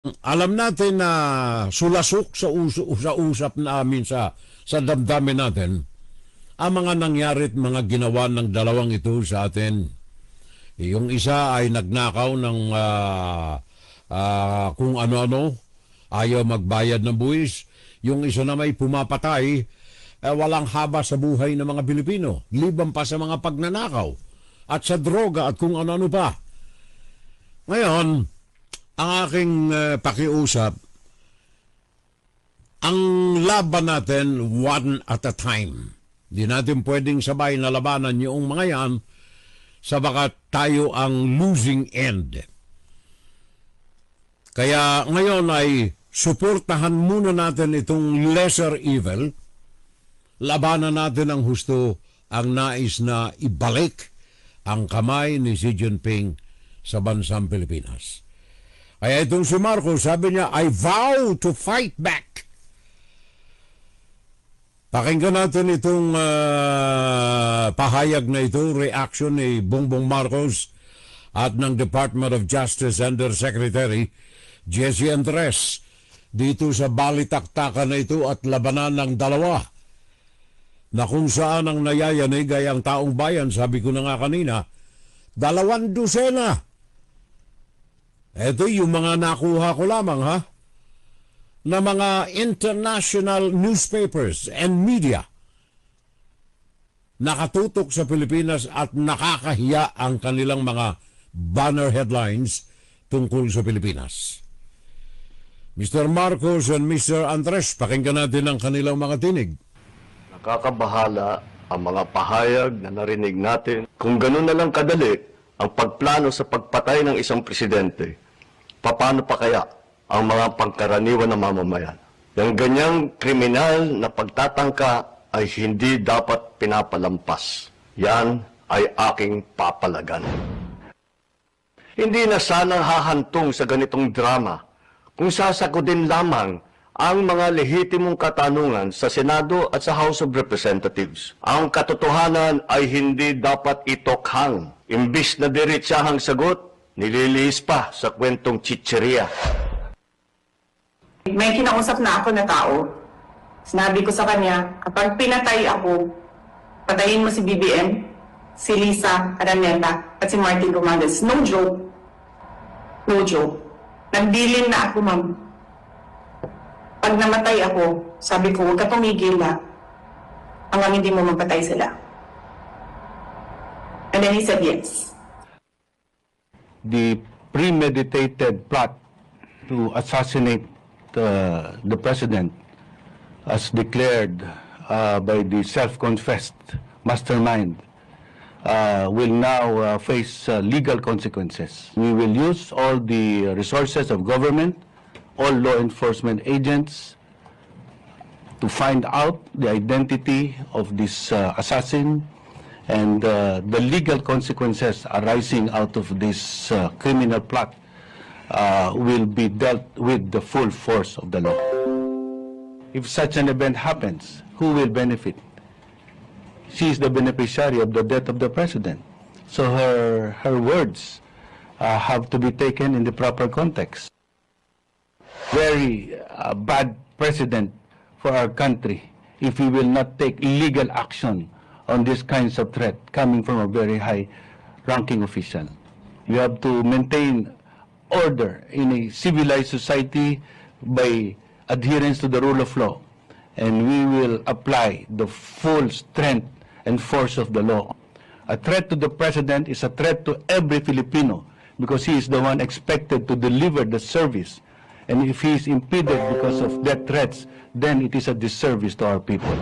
Alam natin na sulasok sa usap namin sa damdamin natin ang mga nangyari at mga ginawa ng dalawang ito sa atin. Yung isa ay nagnakaw ng kung ano-ano, ayaw magbayad ng buwis. Yung isa na may pumapatay, walang haba sa buhay ng mga Pilipino, liban pa sa mga pagnanakaw at sa droga at kung ano-ano pa. Ngayon, ang aking pakiusap, ang laban natin one at a time. Di natin pwedeng sabay na labanan yung mga yan sabagat tayo ang losing end. Kaya ngayon ay suportahan muna natin itong lesser evil. Labanan natin ang husto, ang nais na ibalik ang kamay ni Xi Jinping sa bansang Pilipinas. Kaya itong si Marcos, sabi niya, I vow to fight back. Pakinggan natin itong pahayag na ito, reaction ni Bongbong Marcos at ng Department of Justice Undersecretary Jesse Andres dito sa balitaktakan na ito at labanan ng dalawa na kung saan ang nayayanig ay ang taong bayan, sabi ko na nga kanina, 200. Ito yung mga nakuha ko lamang na mga international newspapers and media nakatutok sa Pilipinas at nakakahiya ang kanilang mga banner headlines tungkol sa Pilipinas. Mr. Marcos and Mr. Andres, pakinggan natin ang kanilang mga tinig. Nakakabahala ang mga pahayag na narinig natin. Kung ganun na lang kadali ang pagplano sa pagpatay ng isang presidente, paano pa kaya ang mga pangkaraniwan na mamamayan? Yung ganyang kriminal na pagtatangka ay hindi dapat pinapalampas. Yan ay aking papalagan. Hindi na sana hahantong sa ganitong drama kung sasagodin lamang ang mga lehitimong katanungan sa Senado at sa House of Representatives. Ang katotohanan ay hindi dapat itokhang. Imbis na diretsahang sagot, nililihis pa sa kwentong chicheria. May kinausap na ako na tao. Sinabi ko sa kanya, kapag pinatay ako, patayin mo si BBM, si Lisa Araneta, at si Martin Romualdez. No joke. No joke. Nagdilin na ako, ma'am. Pag namatay ako, sabi ko, huwag ka tumigil na hanggang hindi mo mapatay sila. And then he said yes. The premeditated plot to assassinate the president as declared by the self-confessed mastermind will now face legal consequences. We will use all the resources of government, all law enforcement agents to find out the identity of this assassin and the legal consequences arising out of this criminal plot will be dealt with the full force of the law. If such an event happens, who will benefit? She is the beneficiary of the death of the president. So her words have to be taken in the proper context. Very bad precedent for our country if we will not take legal action on these kinds of threat coming from a very high-ranking official. You have to maintain order in a civilized society by adherence to the rule of law, and we will apply the full strength and force of the law. A threat to the president is a threat to every Filipino because he is the one expected to deliver the service. And if he is impeded because of death threats, then it is a disservice to our people.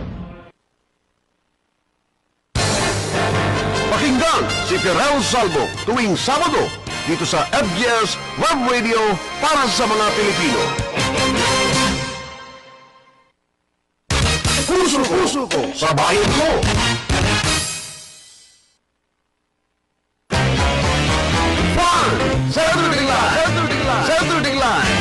Pakinggan si Ferrell Salvo tuwing Sabado dito sa FBS Web Radio para sa mga Pilipino. Puso ko sa bayan ko. Saturday Live.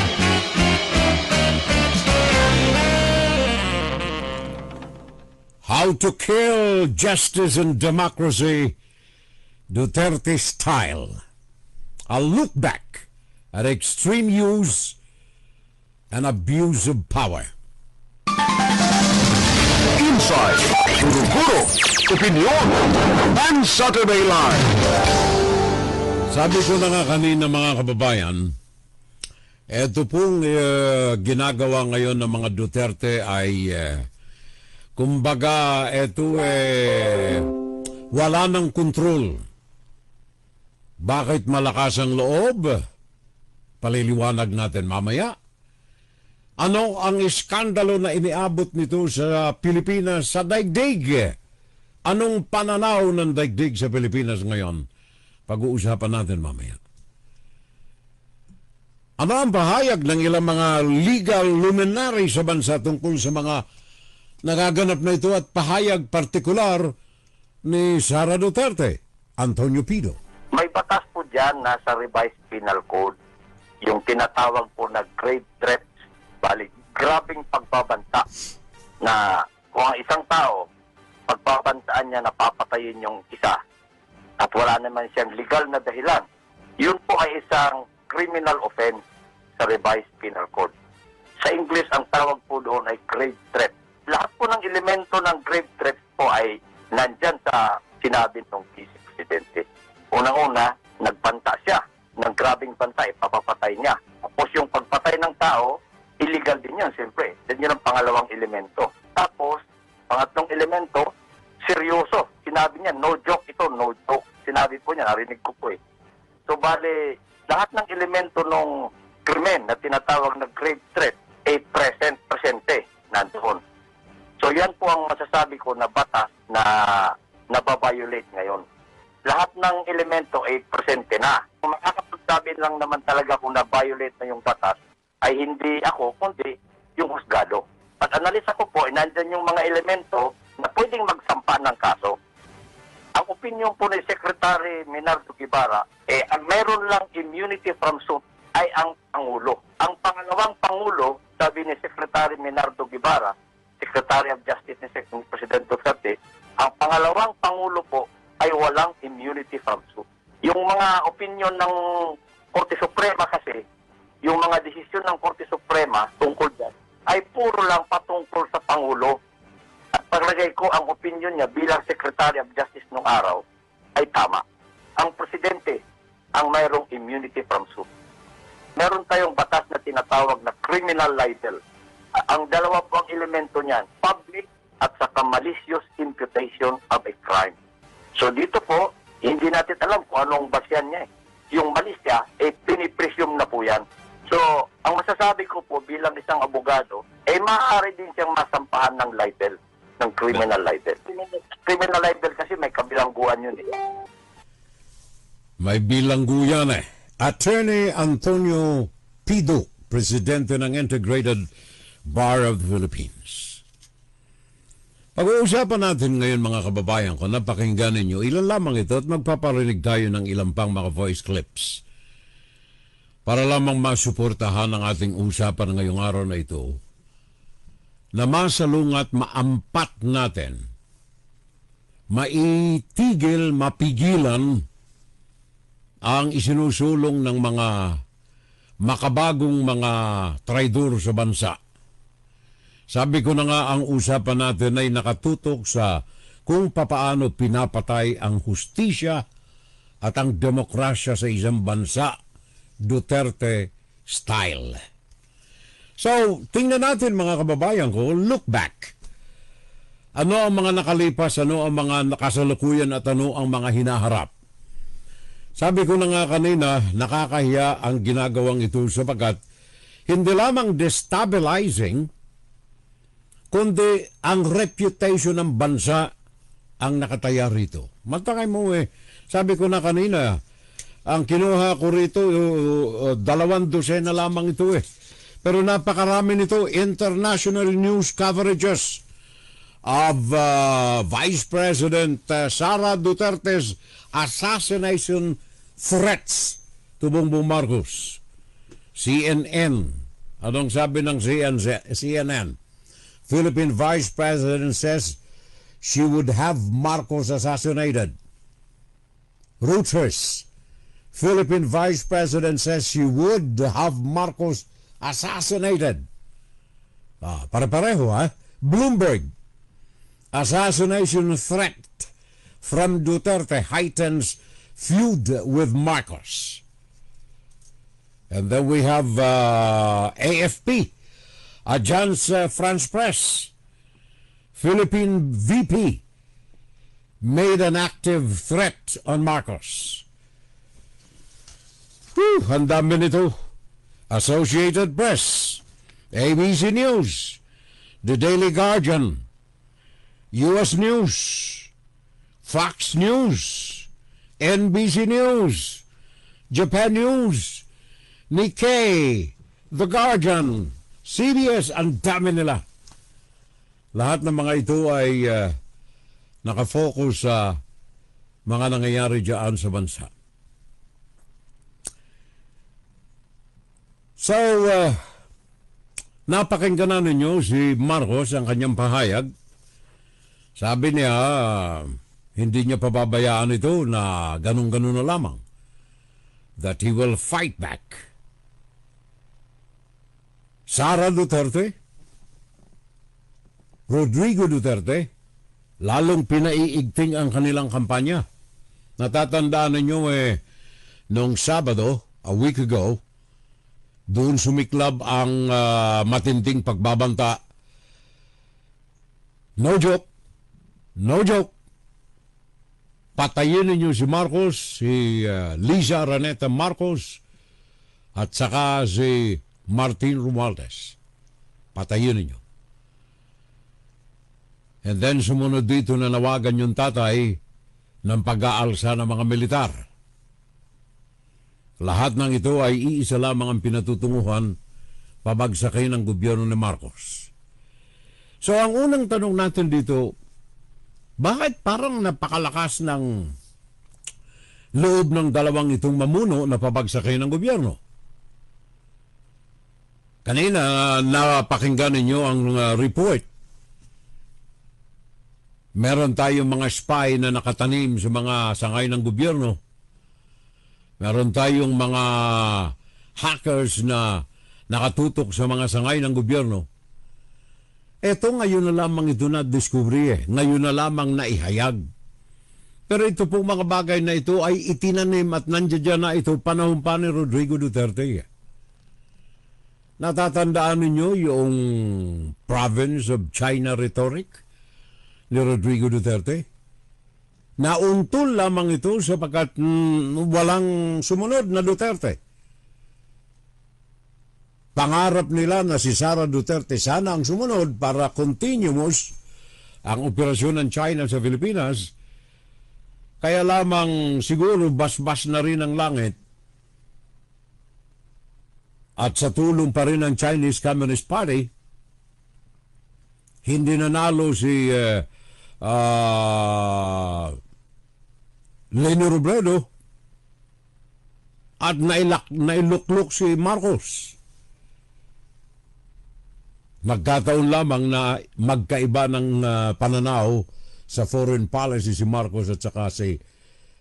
How to kill justice and democracy, Duterte style. A look back at extreme use and abuse of power. Inside, guro-guro, opinion, and Saturday Live. Sabi ko na nga kanina mga kababayan, eto pong ginagawa ngayon ng mga Duterte ay kumbaga eto wala ng kontrol. Bakit malakas ang loob? Paliliwanag natin mamaya. Ano ang iskandalo na iniabot nito sa Pilipinas sa daigdig? Anong pananaw ng daigdig sa Pilipinas ngayon? Pag-uusapan natin mamaya. Ano ang pahayag ng ilang mga legal luminary sa bansa tungkol sa mga nagaganap na ito at pahayag partikular ni Sara Duterte? Antonio Pido. May batas po dyan na sa revised penal code, yung tinatawag po na grave threats, bali, grabing pagbabanta na kung ang isang tao, pagbabantaan niya na papatayin yung isa at wala naman siyang legal na dahilan, yun po ay isang criminal offense sa revised penal code. Sa English, ang tawag po doon ay grave threat. Lahat po ng elemento ng grave threat po ay nandyan sa sinabi ng Vice Presidente. Unang-una, nagbanta siya ng grabing banta, ipapapatay niya. Tapos yung pagpatay ng tao, illegal din yun, siyempre. Then yun ang pangalawang elemento. Tapos, pangatlong elemento, seryoso. Sinabi niya, no joke ito, no joke. Sinabi po niya, narinig ko po eh. So, bali, lahat ng elemento ng krimen na tinatawag na grave threat, ay presente, nandoon. So, yan po ang masasabi ko na batas na nababiolate ngayon. Lahat ng elemento ay presente na. Kung makakapagsabi lang naman talaga kung na-violate na yung batas, ay hindi ako, kundi yung husgado. At analisa ko po, nandyan yung mga elemento na pwedeng magsampa ng kaso. Ang opinion po ni Secretary Menardo Guevara, ang meron lang immunity from suit ay ang Pangulo. Ang pangalawang Pangulo, sabi ni Secretary Menardo Guevara, Secretary of Justice ni President Duterte, ang pangalawang Pangulo po ay walang immunity from suit. Yung mga opinion ng Korte Suprema kasi, yung mga desisyon ng Korte Suprema tungkol dyan, ay puro lang patungkol sa Pangulo. At paglagay ko ang opinion niya bilang Secretary of Justice nung araw, ay tama. Ang Presidente ang mayroong immunity from suit. Meron tayong batas na tinatawag na criminal libel. Ang dalawa po ang elemento niyan, public at saka malicious imputation of a crime. So dito po, hindi natin alam kung anong basyan niya eh. Yung malisya, pinipresume na po yan. So, ang masasabi ko po bilang isang abogado, maaari din siyang masampahan ng libel, ng criminal libel. Criminal libel kasi may kabilangguan yun eh. May bilanggo yan eh. Attorney Antonio Pido, Presidente ng Integrated Bar of the Philippines. Pag-uusapan natin ngayon mga kababayan ko, napakinggan ninyo, ilan lamang ito at magpaparinig tayo ng ilang pang mga voice clips para lamang masuportahan ang ating usapan ngayong araw na ito na masalungat maampat natin, maitigil, mapigilan ang isinusulong ng mga makabagong mga traidor sa bansa. Sabi ko na nga, ang usapan natin ay nakatutok sa kung papaano pinapatay ang hustisya at ang demokrasya sa isang bansa, Duterte style. So, tingnan natin mga kababayan ko, look back. Ano ang mga nakalipas, ano ang mga nakasalukuyan at ano ang mga hinaharap. Sabi ko na nga kanina, nakakahiya ang ginagawang ito sapagkat hindi lamang destabilizing, kundi ang reputation ng bansa ang nakataya rito. Matangay mo sabi ko na kanina, ang kinuha ko rito, 200 na lamang ito Pero napakarami nito, international news coverages of Vice President Sara Duterte's assassination threats to Bongbong Marcos. CNN. Anong sabi ng CNN? Philippine Vice President says she would have Marcos assassinated. Reuters. Philippine Vice President says she would have Marcos assassinated. Pare-pareho ha. Bloomberg, assassination threat from Duterte heightens feud with Marcos. And then we have AFP, Agence France Presse, Philippine VP made an active threat on Marcos. Ang dami nito. Associated Press, ABC News, The Daily Guardian, US News, Fox News, NBC News, Japan News, Nikkei, The Guardian, CBS, ang dami nila. Lahat ng mga ito ay nakafocus sa mga nangyayari dyan sa bansa. So, napakinggan na ninyo si Marcos ang kanyang pahayag. Sabi niya, hindi niya pababayaan ito na ganun-ganun na lamang. That he will fight back. Sara Duterte, Rodrigo Duterte, lalong pinaiigting ang kanilang kampanya. Natatandaan ninyo noong Sabado, a week ago, doon sumiklab ang matinding pagbabanta. No joke. No joke. Patayin ninyo si Marcos, si Liza Araneta Marcos, at saka si Martin Romualdez. Patayin ninyo. And then sumunod dito na nawagan yung tatay ng pag-aalsa ng mga militar. Lahat ng ito ay iisa lamang ang pinatutunguhan pabagsakin ng gobyerno ni Marcos. So ang unang tanong natin dito, bakit parang napakalakas ng loob ng dalawang itong mamuno na pabagsakin ng gobyerno? Kanina napakinggan ninyo ang report. Meron tayong mga spy na nakatanim sa mga sangay ng gobyerno. Meron tayong mga hackers na nakatutok sa mga sangay ng gobyerno. Eto ngayon na lamang ito na-discovery Ngayon na lamang naihayag. Pero ito pong mga bagay na ito ay itinanim at nandiyan na ito panahon pa ni Rodrigo Duterte. Natatandaan ninyo yung province of China rhetoric ni Rodrigo Duterte? Nauntol lamang ito sapagkat walang sumunod na Duterte. Pangarap nila na si Sara Duterte sana ang sumunod para continuous ang operasyon ng China sa Pilipinas. Kaya lamang siguro basbas na rin ang langit at sa tulong pa rin ng Chinese Communist Party, hindi nanalo si Leni Robredo at nailuklok si Marcos. Magkataon lamang na magkaiba ng pananaw sa foreign policy si Marcos at saka si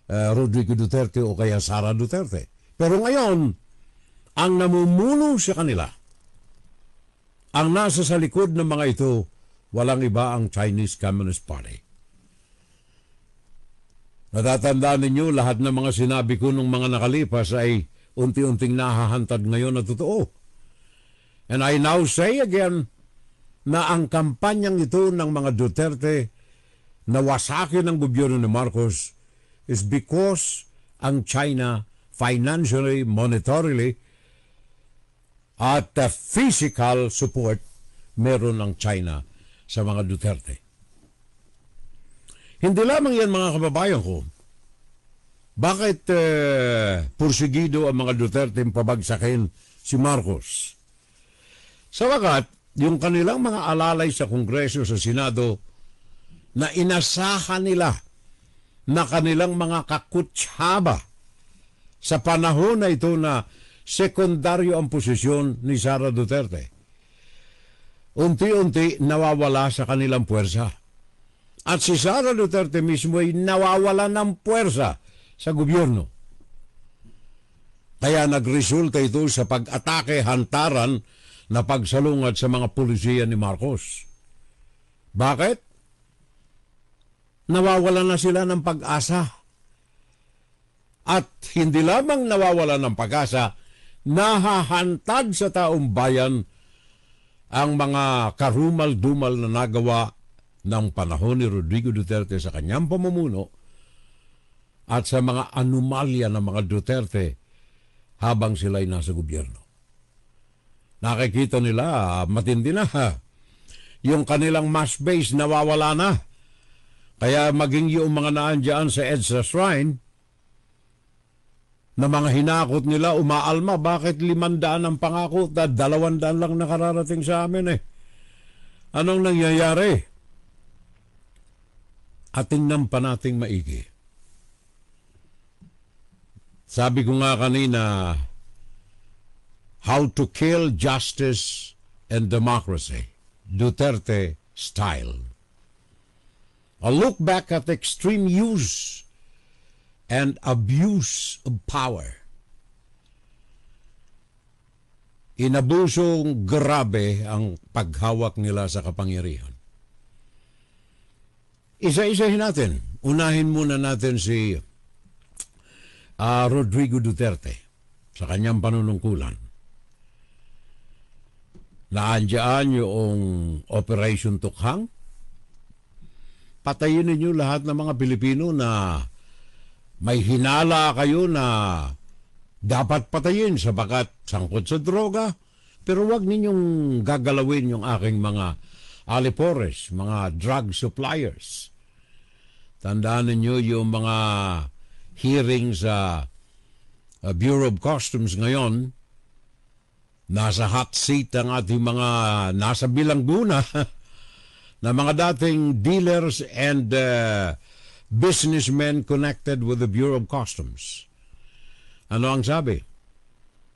Rodrigo Duterte o kaya Sara Duterte. Pero ngayon, ang namumuno sa kanila, ang nasa sa likod ng mga ito, walang iba ang Chinese Communist Party. Natatandaan ninyo, lahat ng mga sinabi ko nung mga nakalipas ay unti-unting nahahantad ngayon na totoo. And I now say again na ang kampanyang ito ng mga Duterte na wasakin ng gobyerno ni Marcos is because ang China financially, monetarily, at physical support meron ng China sa mga Duterte. Hindi lamang yan mga kababayan ko. Bakit pursigido ang mga Duterte pabagsakin si Marcos? Sa wakat, yung kanilang mga alalay sa Kongreso, sa Senado, na inasahan nila na kanilang mga kakutsaba sa panahon na ito na sekundaryo ang posisyon ni Sara Duterte. Unti-unti nawawala sa kanilang puwersa. At si Sara Duterte mismo ay nawawala ng puwersa sa gobyerno. Kaya nagresulta ito sa pag-atake hantaran na pagsalungat sa mga pulisiya ni Marcos. Bakit? Nawawala na sila ng pag-asa. At hindi lamang nawawala ng pag-asa, nahahantad sa taong bayan ang mga karumal-dumal na nagawa ng panahon ni Rodrigo Duterte sa kanyang pamumuno at sa mga anomalya ng mga Duterte habang sila'y nasa gobyerno. Nakikita nila, matindi na. Yung kanilang mass base nawawala na. Kaya maging yung mga naandyan sa EDSA Shrine, na mga hinakot nila umaalma, bakit 500 ang pangako at 200 lang nakararating sa amin eh? Anong nangyayari? At tingnan pa nating maigi. Sabi ko nga kanina, how to kill justice and democracy, Duterte style. A look back at extreme use and abuse of power. Inabusong grabe ang paghawak nila sa kapangyarihan. Isa-isahin natin. Unahin muna natin si Rodrigo Duterte sa kanyang panunungkulan. Naandyan yung Operation Tukhang. Patayin ninyo lahat ng mga Pilipino na may hinala kayo na dapat patayin sabagat sangkot sa droga. Pero wag ninyong gagalawin yung aking mga alipores, mga drug suppliers. Tandaan ninyo yung mga hearings sa Bureau of Customs ngayon. Nasa hot seat ang ating mga nasa bilanggo na na mga dating dealers and businessmen connected with the Bureau of Customs. Ano ang sabi?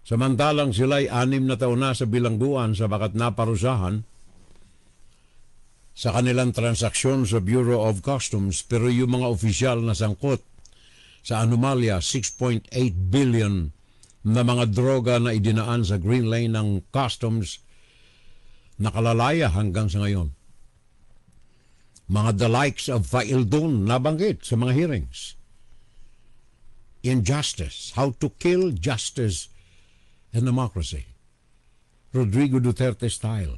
Samantalang sila'y 6 na taon na sa bilangguan sabagat naparusahan sa kanilang transaksyon sa Bureau of Customs, pero yung mga opisyal na sangkot sa anomalya, 6.8 billion na mga droga na idinaan sa green lane ng customs, nakalalaya hanggang sa ngayon. Mga the likes of Faildon nabanggit sa mga hearings. Injustice, how to kill justice and democracy. Rodrigo Duterte style.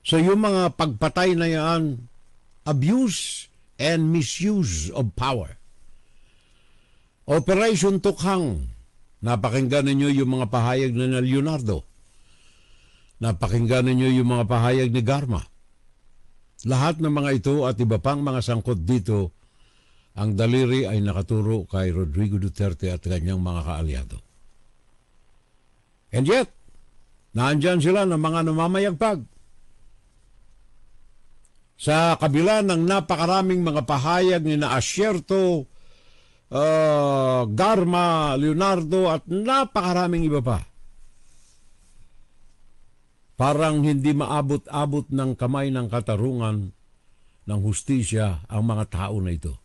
So yung mga pagpatay na yan, abuse and misuse of power. Operation Tukhang, napakinggan ninyo yung mga pahayag ni Leonardo. Napakinggan ninyo yung mga pahayag ni Garma. Lahat ng mga ito at iba pang mga sangkot dito, ang daliri ay nakaturo kay Rodrigo Duterte at kanyang mga kaalyado. And yet, naandyan sila ng mga namamayagpag. Sa kabila ng napakaraming mga pahayag ni na Asierto, Garma, Leonardo at napakaraming iba pa. Parang hindi maabot-abot ng kamay ng katarungan ng hustisya ang mga tao na ito.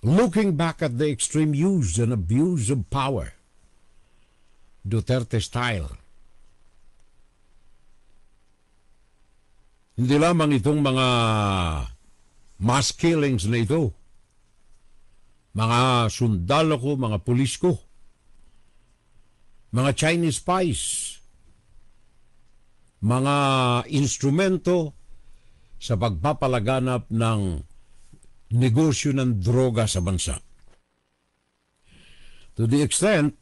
Looking back at the extreme use and abuse of power, Duterte style. Hindi lamang itong mga mass killings na ito. Mga sundalo ko, mga pulis ko, mga Chinese spies, mga instrumento sa pagpapalaganap ng negosyo ng droga sa bansa. To the extent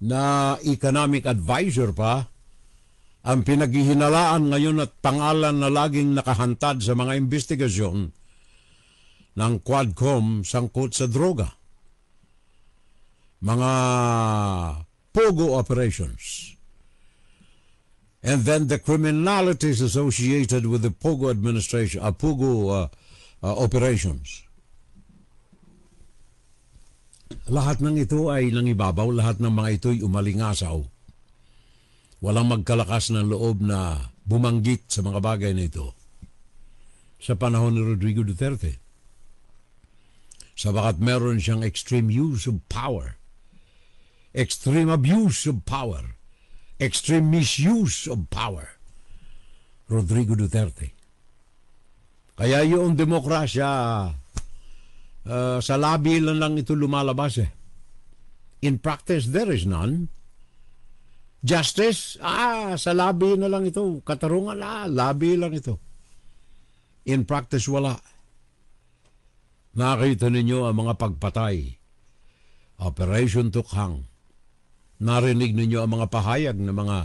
na economic advisor pa ang pinaghihinalaan ngayon at pangalan na laging nakahantad sa mga investigasyon ng Quadcom sangkot sa droga. Mga pogo operations. And then the criminalities associated with the pogo administration, pogo operations. Lahat ng ito ay nangibabaw, lahat ng mga ito ay umalingasaw. Walang magkalakas ng loob na bumanggit sa mga bagay na ito sa panahon ni Rodrigo Duterte. sabagat meron siyang extreme use of power, extreme abuse of power, extreme misuse of power. Rodrigo Duterte. Kaya yung demokrasya, sa labi lang ito lumalabas eh. In practice, there is none. Justice, sa labi na lang ito. Katarungan, labi lang ito. In practice, wala. Nakita ninyo ang mga pagpatay. Operation Tukhang. Narinig ninyo ang mga pahayag ng mga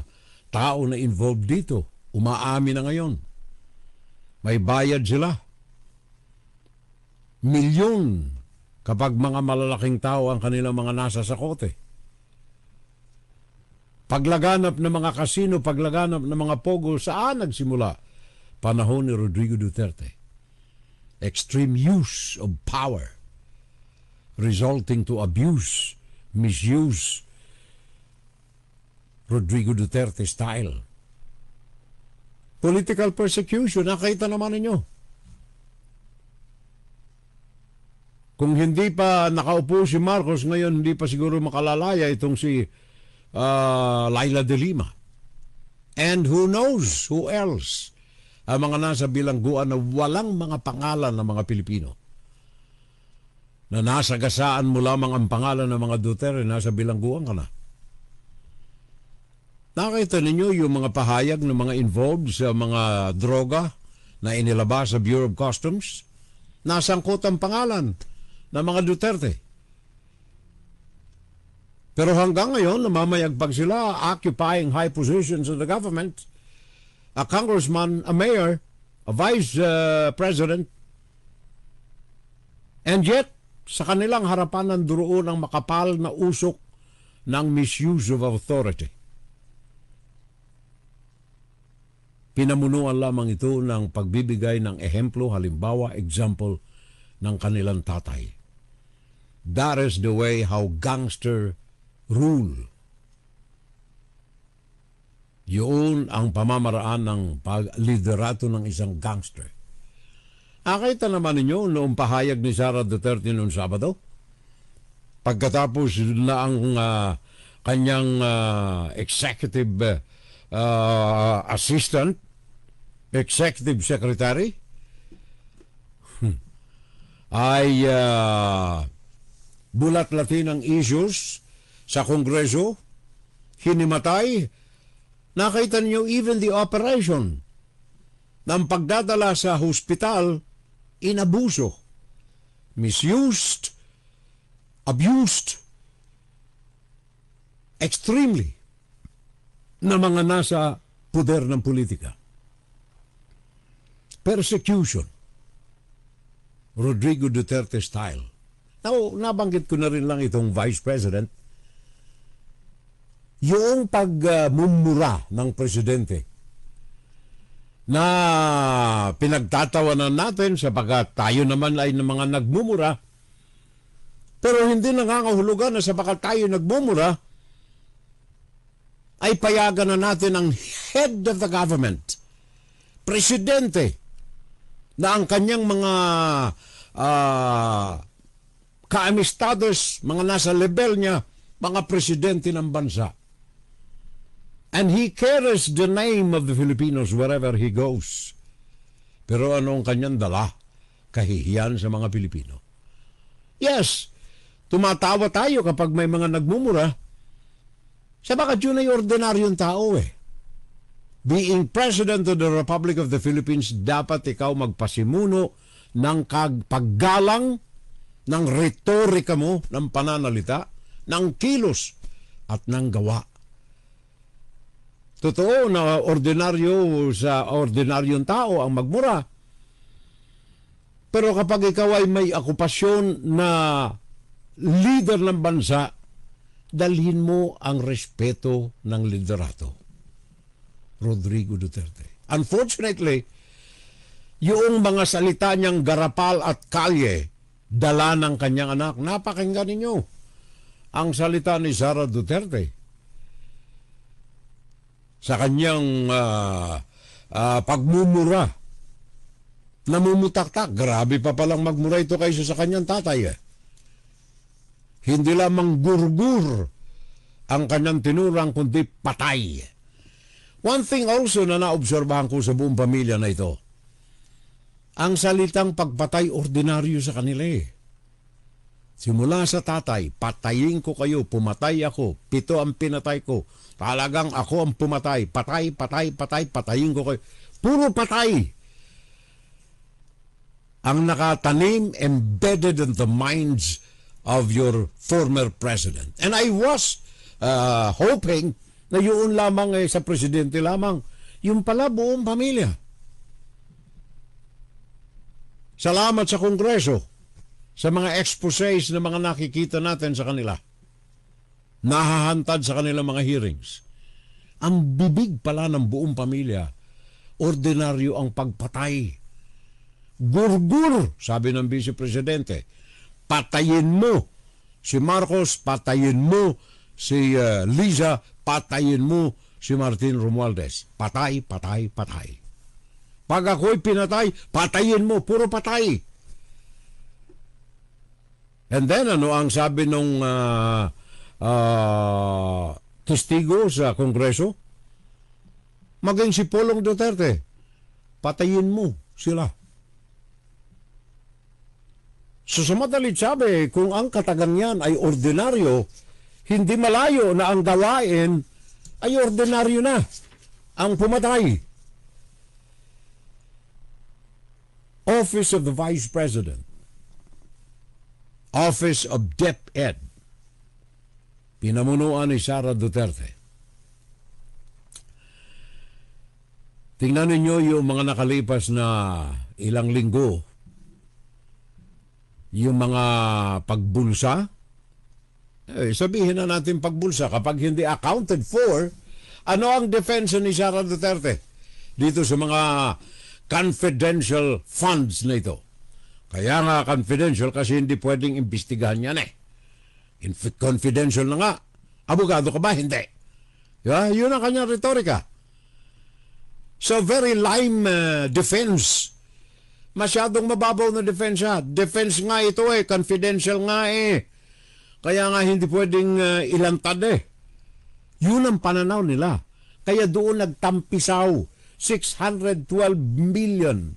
tao na involved dito. Umaamin na ngayon. May bayad sila. Milyon kapag mga malalaking tao ang kanilang mga nasa sakote. Paglaganap ng mga kasino, paglaganap ng mga pogo, saan nagsimula? Panahon ni Rodrigo Duterte. Extreme use of power resulting to abuse, misuse. Rodrigo Duterte style. Political persecution, nakita naman ninyo. Kung hindi pa nakaupo si Marcos, ngayon hindi pa siguro makalalaya itong si Laila de Lima. And who knows who else ang mga nasa bilangguan na walang mga pangalan ng mga Pilipino. Na nasagasaan mo lamang ang pangalan ng mga Duterte, nasa bilangguan ka na. Nakita ninyo yung mga pahayag ng mga involved sa mga droga na inilabas sa Bureau of Customs? Nasangkot ang pangalan ng mga Duterte. Pero hanggang ngayon, namamayagpag sila, occupying high positions in the government. A congressman, a mayor, a vice president. And yet, sa kanilang harapan nanduroon ang makapal na usok ng misuse of authority. Pinamunuan lamang ito ng pagbibigay ng ehemplo, halimbawa, example ng kanilang tatay. That is the way how gangster rule. Yun ang pamamaraan ng pagliderato ng isang gangster. Nakita naman ninyo noong pahayag ni Sara Duterte noong Sabado? Pagkatapos na ang kanyang executive assistant, executive secretary, ay bulat-latin ang issues sa Kongreso, hinimatay. Nakita niyo even the operation ng pagdadala sa hospital, inabuso, misused, abused, extremely na mga nasa puder ng politika. Persecution. Rodrigo Duterte style. Now, nabanggit ko na rin lang itong Vice President. Yung pagmumura ng Presidente na pinagtatawanan natin sapagkat tayo naman ay ng mga nagmumura, pero hindi nangangahulugan na sapagkat tayo nagmumura, ay payagan na natin ang head of the government, Presidente, na ang kanyang mga kaamistados, mga nasa level niya, mga presidente ng bansa. And he carries the name of the Filipinos wherever he goes. Pero ano ang kanyang dala? Kahihiyan sa mga Pilipino. Yes, tumatawa tayo kapag may mga nagmumura. Sabagat yun ay ordinaryong tao eh. Being President of the Republic of the Philippines, dapat ikaw magpasimuno ng paggalang, ng retorika mo, ng pananalita, ng kilos, at ng gawa. Totoo na ordinaryo sa ordinaryong tao ang magmura. Pero kapag ikaw ay may okupasyon na leader ng bansa, dalhin mo ang respeto ng liderato. Rodrigo Duterte. Unfortunately, yung mga salita niyang garapal at kalye, dala ng kanyang anak, napakinggan ninyo ang salita ni Sara Duterte sa kanyang pagmumura. Namumutaktak. Grabe pa palang magmura ito kaysa sa kanyang tatay. Hindi lamang gurgur ang kanyang tinurang, kundi patay. One thing also na naobserbahan ko sa buong pamilya na ito, ang salitang pagpatay ordinaryo sa kanila eh. Simula sa tatay, patayin ko kayo, pumatay ako, 7 ang pinatay ko, talagang ako ang pumatay, patay, patayin ko kayo. Puro patay ang nakatanim, embedded in the minds of your former president. And I was hoping na yun lamang sa presidente lamang, yung pala buong pamilya. Salamat sa Kongreso sa mga exposés na mga nakikita natin sa kanila. Nahahantad sa kanilang mga hearings. Ang bibig pala ng buong pamilya, ordinaryo ang pagpatay. Gurgur, sabi ng Vice Presidente, patayin mo si Marcos, patayin mo si Liza, patayin mo si Martin Romualdez. Patay, patay, patay. Pag ako'y pinatay, patayin mo, puro patay. And then, ano ang sabi nung testigo sa Kongreso? Maging si Pulong Duterte, patayin mo sila. So sa madalit sabi, kung ang katagang yan ay ordinaryo, hindi malayo na ang gawain ay ordinaryo na. Ang pumatay. Office of the Vice President. Office of DepEd. Pinamunuan ni Sara Duterte. Tingnan ninyo yung mga nakalipas na ilang linggo. Yung mga pagbulsa. Sabihin na natin pagbulsa. Kapag hindi accounted for, ano ang defense ni Sara Duterte dito sa mga confidential funds na ito? Kaya nga confidential kasi hindi pwedeng imbestigahan yan eh. Confidential na nga. Abogado ka ba? Hindi. Yun ang kanyang retorika. So very lame defense. Masyadong mababaw na defense ha. Defense nga ito eh. Confidential nga eh. Kaya nga hindi pwedeng ilantad eh. Yun ang pananaw nila. Kaya doon nagtampisaw. 612 million.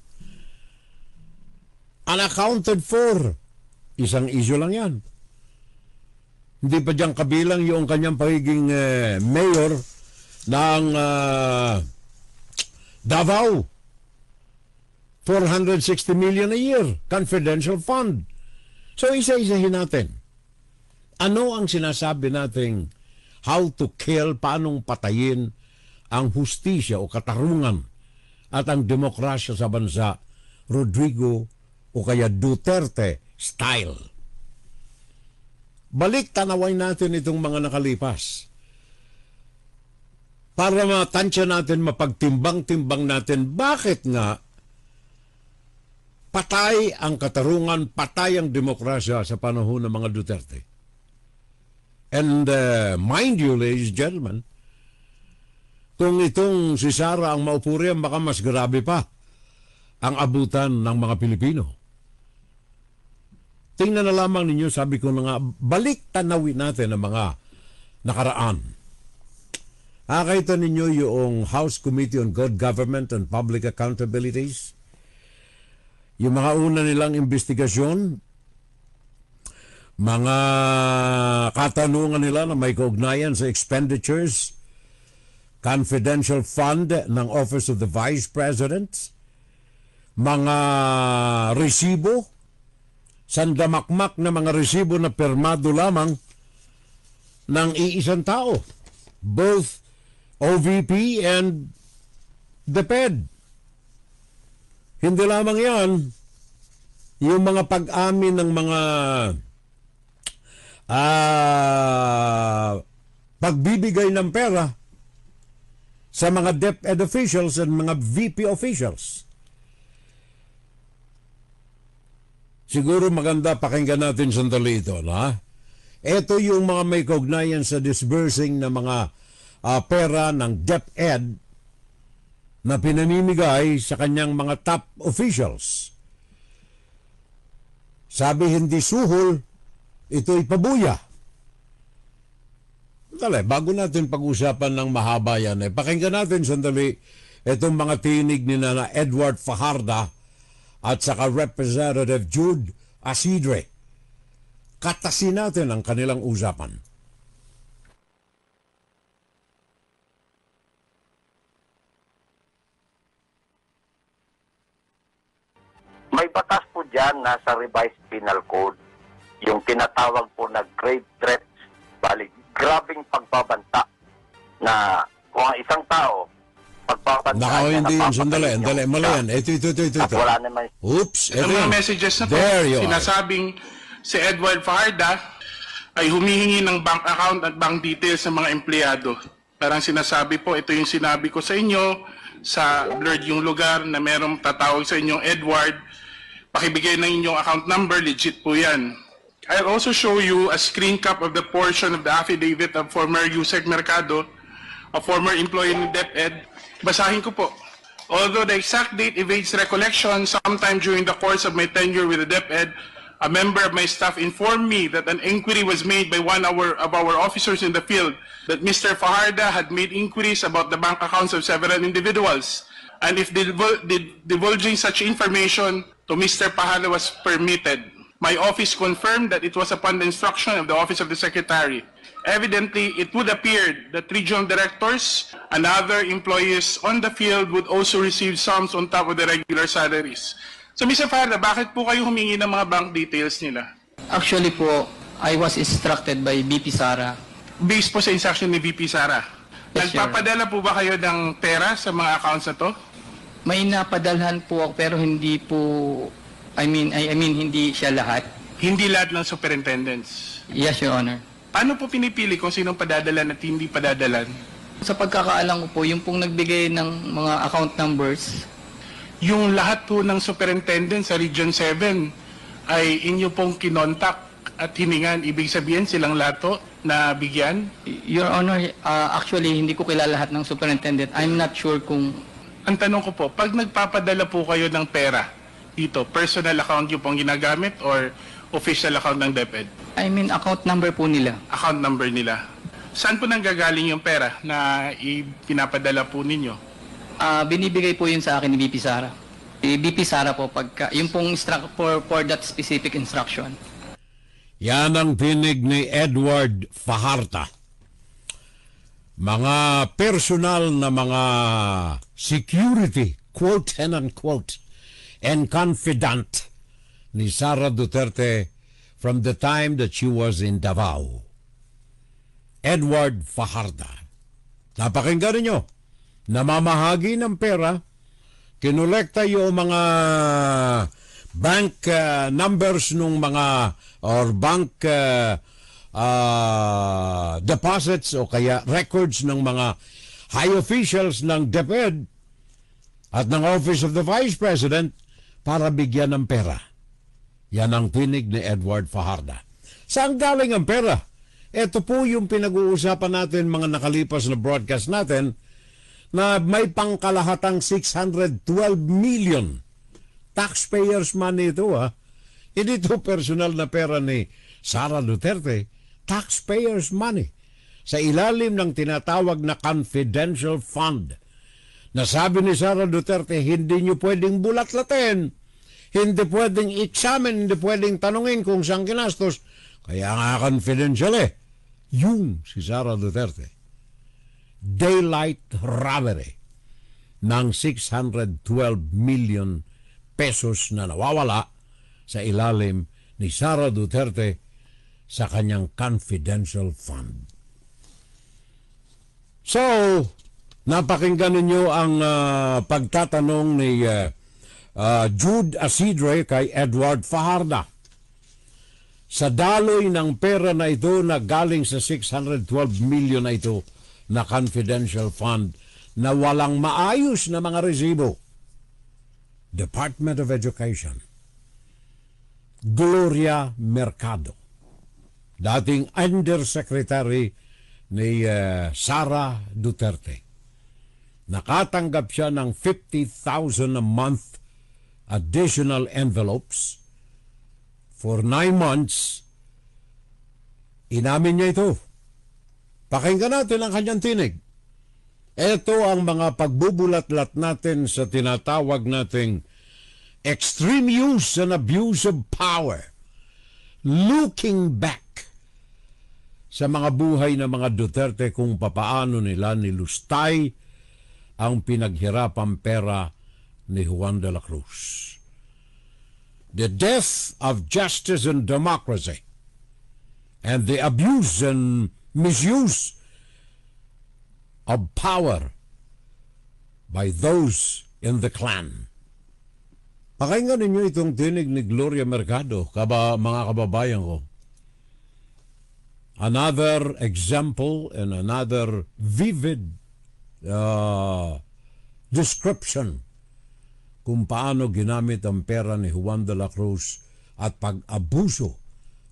Unaccounted for. Isang issue lang yan. Hindi pa dyan kabilang yung kanyang pagiging mayor ng Davao. 460 million a year. Confidential fund. So isa-isahin natin. Ano ang sinasabi nating how to kill, paanong patayin ang hustisya o katarungan at ang demokrasya sa bansa, Rodrigo o kaya Duterte style. Balik tanawin natin itong mga nakalipas para matansya natin, mapagtimbang-timbang natin bakit nga patay ang katarungan, patay ang demokrasya sa panahon ng mga Duterte. And mind you, ladies and gentlemen, kung itong si Sara ang maupuri, baka mas grabe pa ang abutan ng mga Pilipino. Tingnan na lamang ninyo, sabi ko na nga, balik tanawin natin ang mga nakaraan. Nakita ninyo yung House Committee on Good Government and Public Accountabilities. Yung mga una nilang investigasyon, mga katanungan nila na may kaugnayan sa expenditures, confidential fund ng Office of the Vice President, mga resibo, sandamakmak na mga resibo na permado lamang ng iisang tao, both OVP and DepEd. Hindi lamang yan, yung mga pag-amin ng mga pagbibigay ng pera sa mga DepEd officials and mga VP officials. Siguro maganda pakinggan natin sandali ito, no? Ito yung mga may kaugnayan sa disbursing ng mga pera ng DepEd na pinamimigay sa kanyang mga top officials. Sabi hindi suhol, ito'y pabuya. Dali, bago natin pag-usapan ng mahaba yan, pakinggan natin sandali itong mga tinig ni na Edward Fajarda at saka Representative Jude Asidre. Katasin natin ang kanilang usapan. May batas po dyan na sa revised penal code, yung tinatawag po na grave threats, bali, grabing pagbabanta na kung ang isang tao, pagbabanta Nako, hindi yun. Sandali. Mali yan. Ito. At wala naman. Oops. Ito Ang mga yan. messages na to, There you are. sinasabing si Edward Fajarda ay humihingi ng bank account at bank details ng mga empleyado. Parang sinasabi po, ito yung sinabi ko sa inyo, sa blurred yung lugar na merong tatawag sa inyong Edward, pakibigay na inyong account number, legit po yan. I'll also show you a screen cap of the portion of the affidavit of former Yusek Mercado, a former employee ng DepEd. Basahin ko po. Although the exact date evades recollection, sometime during the course of my tenure with the DepEd, a member of my staff informed me that an inquiry was made by one of our officers in the field that Mr. Fajarda had made inquiries about the bank accounts of several individuals. And if divulging such information to Mr. Fajarda was permitted, my office confirmed that it was upon the instruction of the Office of the Secretary. Evidently, it would appear that regional directors and other employees on the field would also receive sums on top of the regular salaries. So, Mr. Fajarda, bakit po kayo humingi ng mga bank details nila? Actually po, I was instructed by BP Sara. Based po sa instruction ni VP Sara. Yes, Nagpapadala po ba kayo ng pera sa mga accounts na to? May napadalhan po ako pero hindi po, I mean hindi siya lahat. Hindi lahat ng superintendents. Yes, Your Honor. Paano po pinipili kung sinong padadalan at hindi padadalan? Sa pagkakaalam ko po, yung pong nagbigay ng mga account numbers, Yung lahat po ng superintendent sa Region 7 ay inyo pong kinontak at hiningan, ibig sabihin silang lahat po na bigyan? Your Honor, actually hindi ko kilala lahat ng superintendent. I'm not sure kung... Ang tanong ko po, pag nagpapadala po kayo ng pera dito, personal account yung pong ginagamit or official account ng DepEd? I mean account number po nila. Account number nila. Saan po nanggagaling yung pera na ipinapadala po ninyo? Binibigay po yun sa akin ni BP Sara. BP Sara po, yung pong for that specific instruction. Yan ang tinig ni Edward Fajarda. Mga personal na mga security, quote and unquote, and confidant ni Sara Duterte from the time that she was in Davao. Edward Fajarda. Napakinggan ninyo. Namamahagi ng pera, kinolekta yung mga bank numbers nung mga or bank deposits o kaya records ng mga high officials ng DepEd at ng Office of the Vice President para bigyan ng pera. Yan ang tinig ni Edward Fajarda. Saan galing ang pera? Ito po yung pinag-uusapan natin mga nakalipas na broadcast natin na may pangkalahatang 612 million taxpayers money ito Hindi ito personal na pera ni Sara Duterte, taxpayers money sa ilalim ng tinatawag na confidential fund. Nasabi ni Sara Duterte, hindi nyo pwedeng bulat-latin, hindi pwedeng examine, hindi pwedeng tanungin kung saan kinastos. Kaya nga confidential yung si Sara Duterte. Daylight robbery ng 612 million pesos na nawawala sa ilalim ni Sara Duterte sa kanyang confidential fund. So, napakinggan ninyo ang pagtatanong ni Jude Asidre kay Edward Fajarda. Sa daloy ng pera na ito na galing sa 612 million na ito na confidential fund na walang maayos na mga resibo. Department of Education. Gloria Mercado. Dating Undersecretary ni Sara Duterte. Nakatanggap siya ng 50,000 a month additional envelopes for 9 months Inamin niya ito. Pakinggan natin ang kanyang tinig. Ito ang mga pagbubulat-lat natin sa tinatawag nating extreme use and abuse of power. Looking back sa mga buhay ng mga Duterte kung papaano nila nilustay ang pinaghirapang pera ni Juan de la Cruz. The death of justice and democracy and the abuse and misuse of power by those in the clan. Pakinggan ninyo itong tinig ni Gloria Mercado, mga kababayan ko. Another example and another vivid description kung paano ginamit ang pera ni Juan de la Cruz at pag-abuso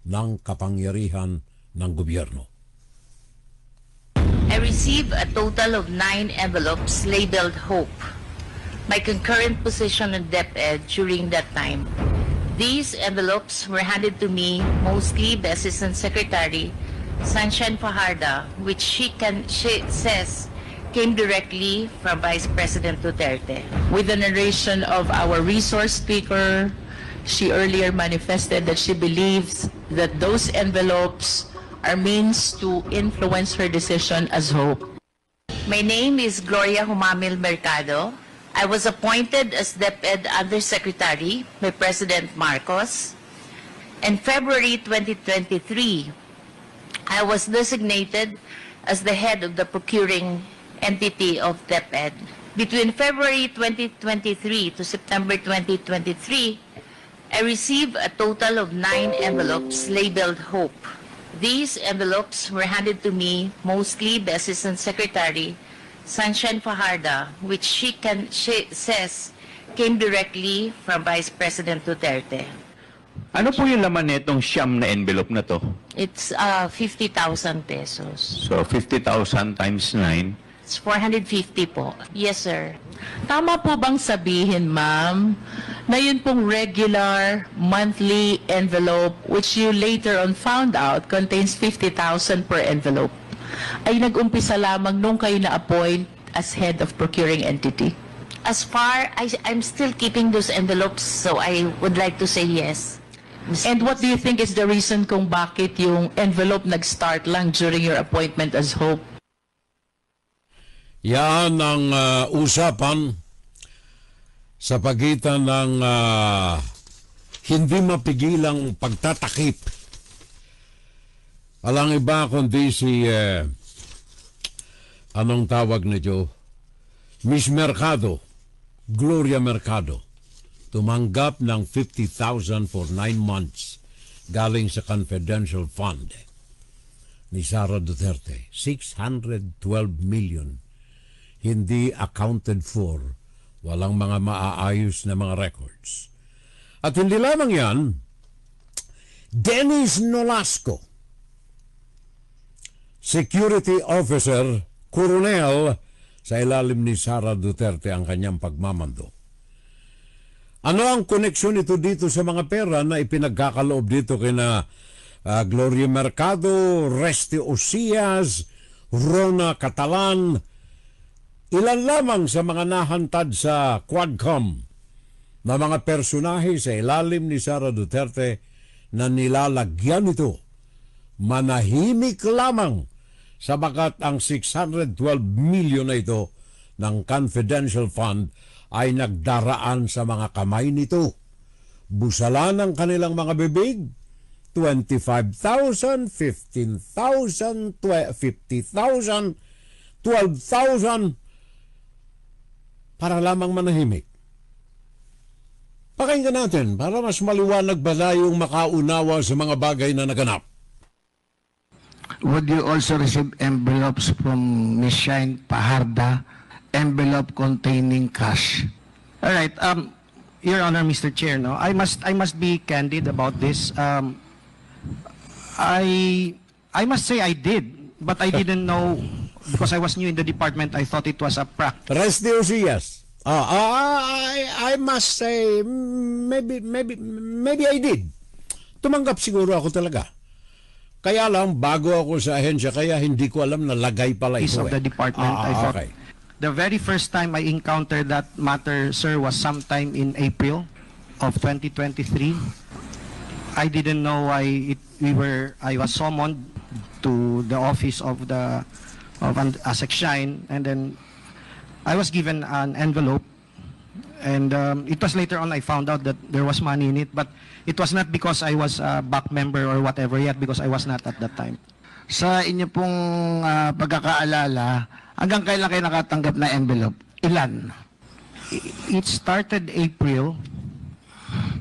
ng kapangyarihan ng gobyerno. I received a total of 9 envelopes labeled Hope. My concurrent position on DepEd during that time. These envelopes were handed to me mostly by Assistant Secretary Sunshine Fajardo, which she says came directly from Vice President Duterte. With the narration of our resource speaker, she earlier manifested that she believes that those envelopes are means to influence her decision as Hope. My name is Gloria Humamil Mercado. I was appointed as DepEd Undersecretary by President Marcos. In February 2023, I was designated as the head of the procuring entity of DepEd. Between February 2023 to September 2023, I received a total of 9 envelopes labeled Hope. These envelopes were handed to me mostly by Assistant Secretary Sunshine Fajardo, which she says came directly from Vice President Duterte. Ano po yung laman nitong siyam na envelope na to? It's 50,000 pesos. So 50,000 times 9. It's 450 po. Yes, sir. Tama po bang sabihin, ma'am, na yun pong regular monthly envelope which you later on found out contains 50,000 per envelope ay nag-umpisa lamang nung kayo na-appoint as head of procuring entity? As far I'm still keeping those envelopes, so I would like to say yes. And what do you think is the reason kung bakit yung envelope nag-start lang during your appointment as Hope? Yan ang usapan sa pagitan ng hindi mapigilang pagtatakip. Walang iba kundi si anong tawag nito? Miss Mercado, Gloria Mercado, tumanggap ng 50,000 for 9 months galing sa confidential fund ni Sara Duterte. 612 million hindi accounted for, walang mga maaayos na mga records. At hindi lamang yan, Dennis Nolasco, security officer, colonel sa ilalim ni Sara Duterte ang kanyang pagmamando. Ano ang koneksyon ito dito sa mga pera na ipinagkakaloob dito kina Gloria Mercado, Resti Osias, Rona Catalan, ilan lamang sa mga nahantad sa Quadcom na mga personahe sa ilalim ni Sara Duterte na nilalagyan ito. Manahimik lamang sabagat ang 612 million na ito ng confidential fund ay nagdaraan sa mga kamay nito. Busalan ang kanilang mga bibig, 25,000, 15,000, 50,000, 12,000, para lamang manahimik. Pakinggan natin para mas maliwanag ba tayong makaunawa sa mga bagay na naganap. Would you also receive envelopes from Ms. Shine Pajarda, envelope containing cash? All right, Your Honor, Mr. Chair, no, I must be candid about this. I must say I did, but I didn't know because I was new in the department. I thought it was a practice. Resti Osias. I must say maybe I did. Tumanggap siguro ako talaga. Kaya lang, bago ako sa ahensya, kaya hindi ko alam na lagay pala Piece ito of the department, I thought. Okay. The very first time I encountered that matter, sir, was sometime in April of 2023. I didn't know why I was summoned to the office of ASEC Shine, and then I was given an envelope, and it was later on I found out that there was money in it, but it was not because I was a back member or whatever yet, because I was not at that time. Sa inyo pong pagkakaalala, hanggang kailan kayo nakatanggap na envelope? Ilan? It started April.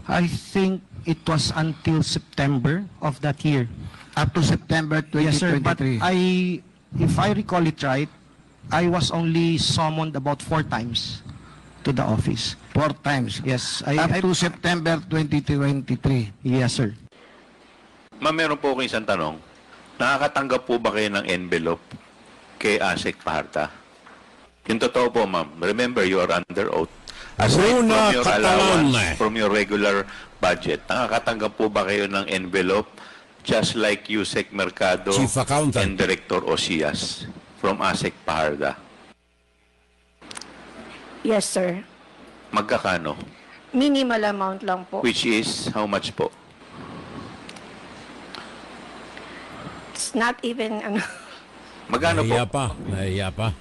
I think it was until September of that year. Up to September 2023? Yes, sir. But if I recall it right, I was only summoned about 4 times to the office. 4 times? Yes. Up to September 2023? Yes, sir. Ma'am, meron po akong isang tanong. Nakakatanggap po ba kayo ng envelope kay ASEC Paharda? Yung totoo po, ma'am. Remember, you are under oath. Aside from your allowance, from your regular budget, nakakatanggap po ba kayo ng envelope just like Yusek Mercado Chief Accountant and Director Osias from ASEC Paharda? Yes, sir. Magkakano? Minimal amount lang po. Which is, how much po? It's not even, Magkano po? Nahiya pa.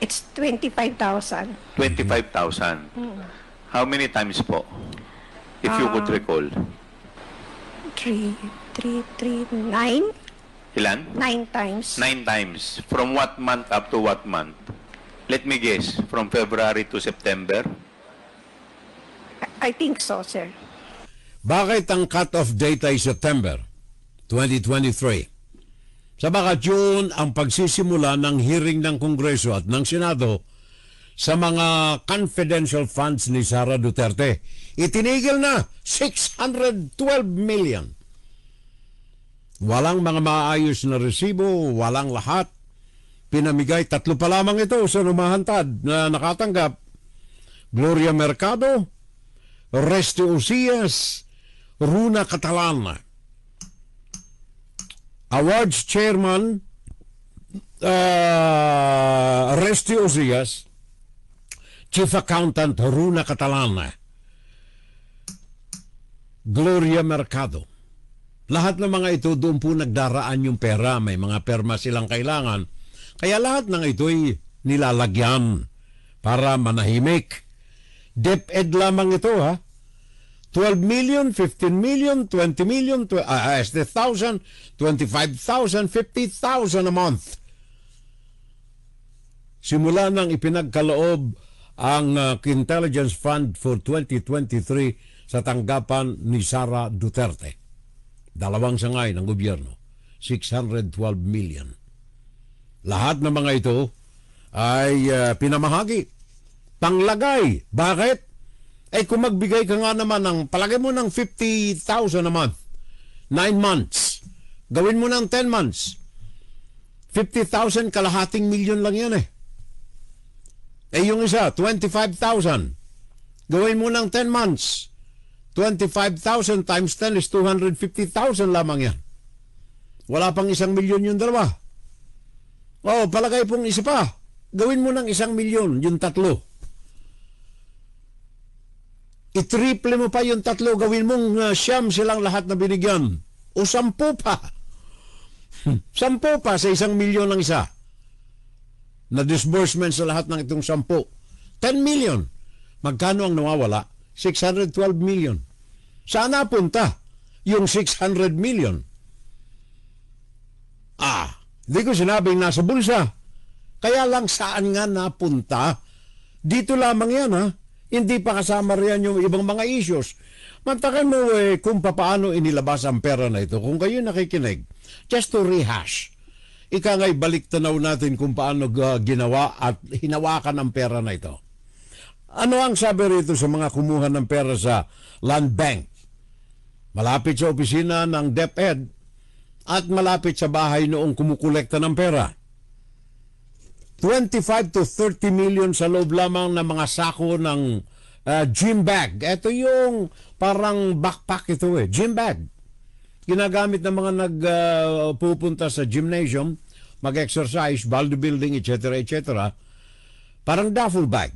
it's 25,000. 25,000. How many times po? If you could recall. 9? Ilan? 9 times. 9 times. From what month up to what month? Let me guess. From February to September? I think so, sir. Bakit ang cut-off date ay September 2023? Sabagat yun ang pagsisimula ng hearing ng Kongreso at ng Senado sa mga confidential funds ni Sara Duterte. Itinigil na 612 million. Walang mga maayos na resibo, walang lahat. Pinamigay 3 pa lamang ito sa lumahantad na nakatanggap. Gloria Mercado, Resti Osias, Runa Catalana. Awards Chairman Resti Osias, Chief Accountant Runa Catalana, Gloria Mercado. Lahat ng mga ito doon po nagdaraan yung pera. May mga perma silang kailangan. Kaya lahat ng ito'y nilalagyan para manahimik. DepEd lamang ito, ha? 12 million, 15 million, 20 million, 1,000, 25,000, 50,000 a month. Simula nang ipinagkaloob ang Intelligence Fund for 2023 sa tanggapan ni Sara Duterte. 2 sangay ng gobyerno, 612 million. Lahat ng mga ito ay pinamahagi. Panglagay. Bakit? Kung magbigay ka nga naman ng, palagay mo ng 50,000 a month, 9 months, gawin mo ng 10 months, 50,000, kalahating milyon lang yan yung isa, 25,000, gawin mo ng 10 months, 25,000 times 10 is 250,000 lamang yan. Wala pang 1 milyon yung dalawa. Palagay pong isa pa, gawin mo ng 1 milyon, yung 3. I-triple mo pa yung 3, gawin mong 9 silang lahat na binigyan. O 10 pa. 10 pa sa 1 milyon ng isa. Na disbursement sa lahat ng itong 10. 10 million. Magkano ang nawawala? 612 million. Saan napunta yung 600 million? Hindi ko sinabing nasa bulsa. Kaya lang saan nga napunta? Dito lamang yan, ha? Hindi pa kasama riyan yung ibang mga issues. Mantakan mo kung paano inilabas ang pera na ito. Kung kayo nakikinig, just to rehash, ika nga'y balik tanaw natin kung paano ginawa at hinawakan ang pera na ito. Ano ang sabi rito sa mga kumuha ng pera sa Land Bank? Malapit sa opisina ng DepEd at malapit sa bahay noong kumukolekta ng pera. 25 to 30 million sa loob lamang ng mga sako ng gym bag. Ito yung parang backpack ito gym bag. ginagamit ng mga nagpupunta sa gymnasium, mag-exercise, bodybuilding, etc., etc., parang duffel bag.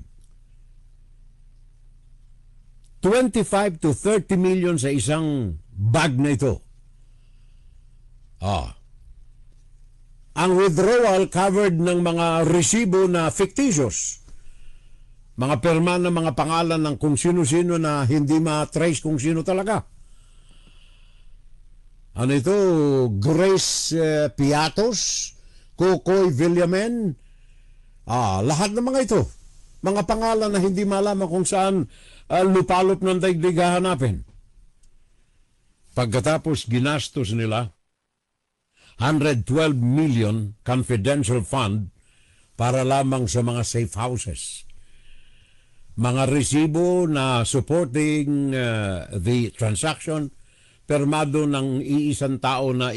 25 to 30 million sa isang bag na ito. Ang withdrawal covered ng mga resibo na fictitious. Mga perma ng mga pangalan ng kung sino-sino na hindi ma-trace kung sino talaga. Ano ito? Grace Piatos, Kokoy Villamen, lahat ng mga ito. Mga pangalan na hindi malaman kung saan lupalop ng daigdig hahanapin. Pagkatapos ginastos nila 112 million confidential fund para lamang sa mga safe houses. Mga resibo na supporting the transaction, permado ng iisang tao na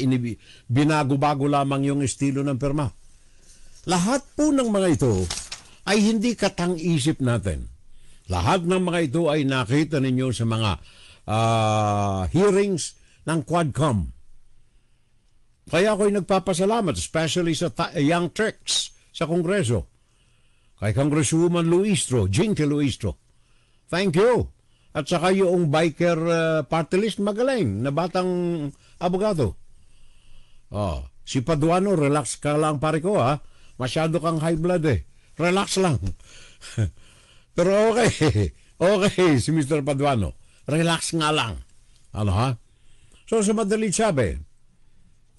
binago-bago lamang yung estilo ng perma. Lahat po ng mga ito ay hindi katang-isip natin. Lahat ng mga ito ay nakita ninyo sa mga hearings ng Quadcom. Kaya ako'y nagpapasalamat, especially sa Young Turks sa Kongreso. Kay Congresswoman Luistro, Jinky Luistro. Thank you. At saka yung biker party list magaling na batang abogado. Si Paduano, relax ka lang pare ko ha. Masyado kang high blood eh. Relax lang. Pero okay. Okay si Mr. Paduano. Relax nga lang. Ano ha? So sa madalit sabi,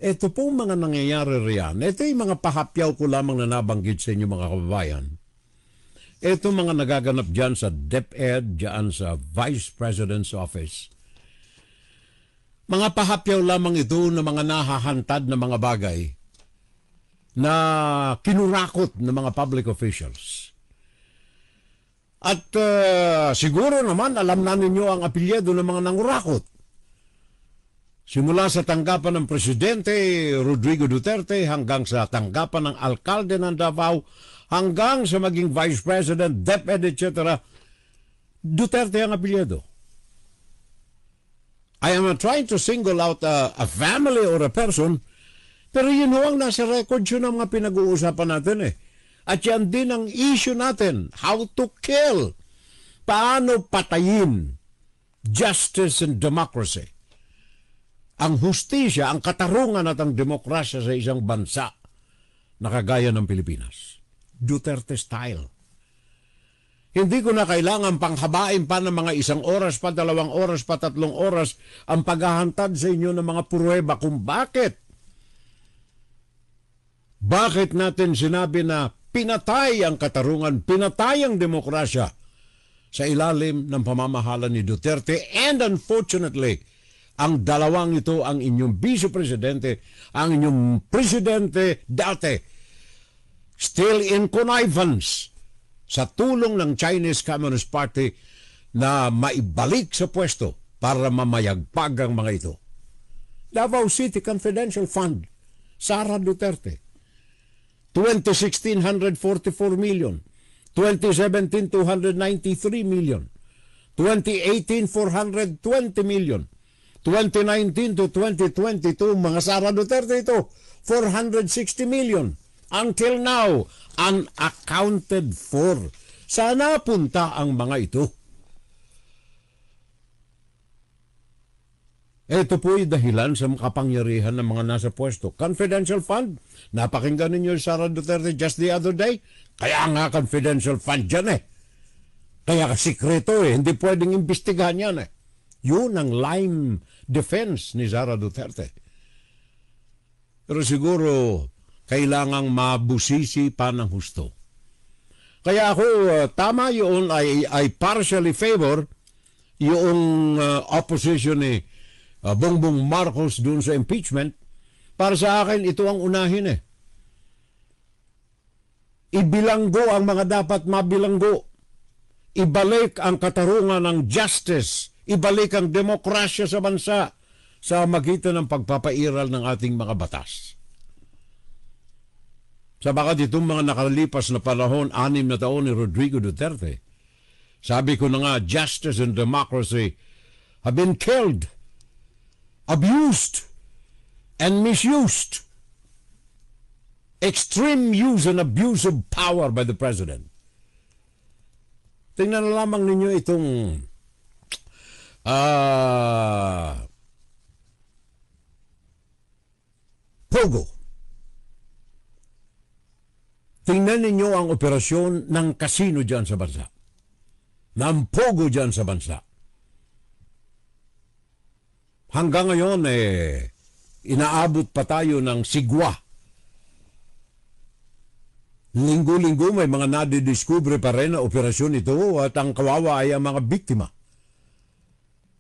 ito pong mga nangyayari riyan, ito yung mga pahapyaw ko lamang na nabanggit sa inyo mga kababayan. Ito mga nagaganap dyan sa DepEd, dyan sa Vice President's Office. Mga pahapyaw lamang ito na mga nahahantad na mga bagay na kinurakot ng mga public officials. At siguro naman alam na ninyo ang apelyido ng mga nangurakot. Simula sa tanggapan ng Presidente Rodrigo Duterte hanggang sa tanggapan ng Alkalde ng Davao hanggang sa maging Vice President, DepEd, etc. Duterte ang apelyido. I am not trying to single out a family or a person, pero yun ang nasa record yun ang mga pinag-uusapan natin eh. At yan din ang issue natin, how to kill. Paano patayin justice and democracy. Ang hustisya, ang katarungan at ang demokrasya sa isang bansa na kagaya ng Pilipinas. Duterte style. Hindi ko na kailangan panghabain pa ng mga 1 oras pa, 2 oras pa, 3 oras ang paghahantad sa inyo ng mga pruweba kung bakit. Bakit natin sinabi na pinatay ang katarungan, pinatay ang demokrasya sa ilalim ng pamamahala ni Duterte, and unfortunately, ang dalawang ito, ang inyong Vice Presidente, ang inyong Presidente dati, still in connivance sa tulong ng Chinese Communist Party na maibalik sa pwesto para mamayagpag ang mga ito. Davao City Confidential Fund, Sara Duterte. 2016, 144 million. 2017, 293 million. 2018, 420 million. 2019 to 2022, mga Sara Duterte ito, 460 million. Until now, unaccounted for. Sana punta ang mga ito. Ito po'y dahilan sa kapangyarihan ng mga nasa pwesto. Confidential fund, napakinggan ninyo Sara Duterte just the other day. Kaya nga confidential fund dyan eh. Kaya sikreto eh, hindi pwedeng imbestigahan yan eh. Yun ang lime defense ni Sara Duterte. Pero siguro, kailangang mabusisi pa ng husto. Kaya ako, tama yun, I partially favor yung opposition ni Bongbong Marcos dun sa impeachment. Para sa akin, ito ang unahin eh. Ibilanggo ang mga dapat mabilanggo. Ibalik ang katarungan ng justice. Ibalik ang demokrasya sa bansa sa magitan ng pagpapairal ng ating mga batas. Sa bakit itong mga nakalipas na panahon, 6 na taon ni Rodrigo Duterte, sabi ko na nga, justice and democracy have been killed. abused and misused. Extreme use and abuse of power by the President. Tingnan na lamang ninyo itong Pogo. Tingnan ninyo ang operasyon ng kasino dyan sa bansa. Ng Pogo dyan sa bansa. Hanggang ngayon, inaabot pa tayo ng sigwa. Linggo-linggo may mga nadidiskubre pa rin na operasyon ito at ang kawawa ay ang mga biktima.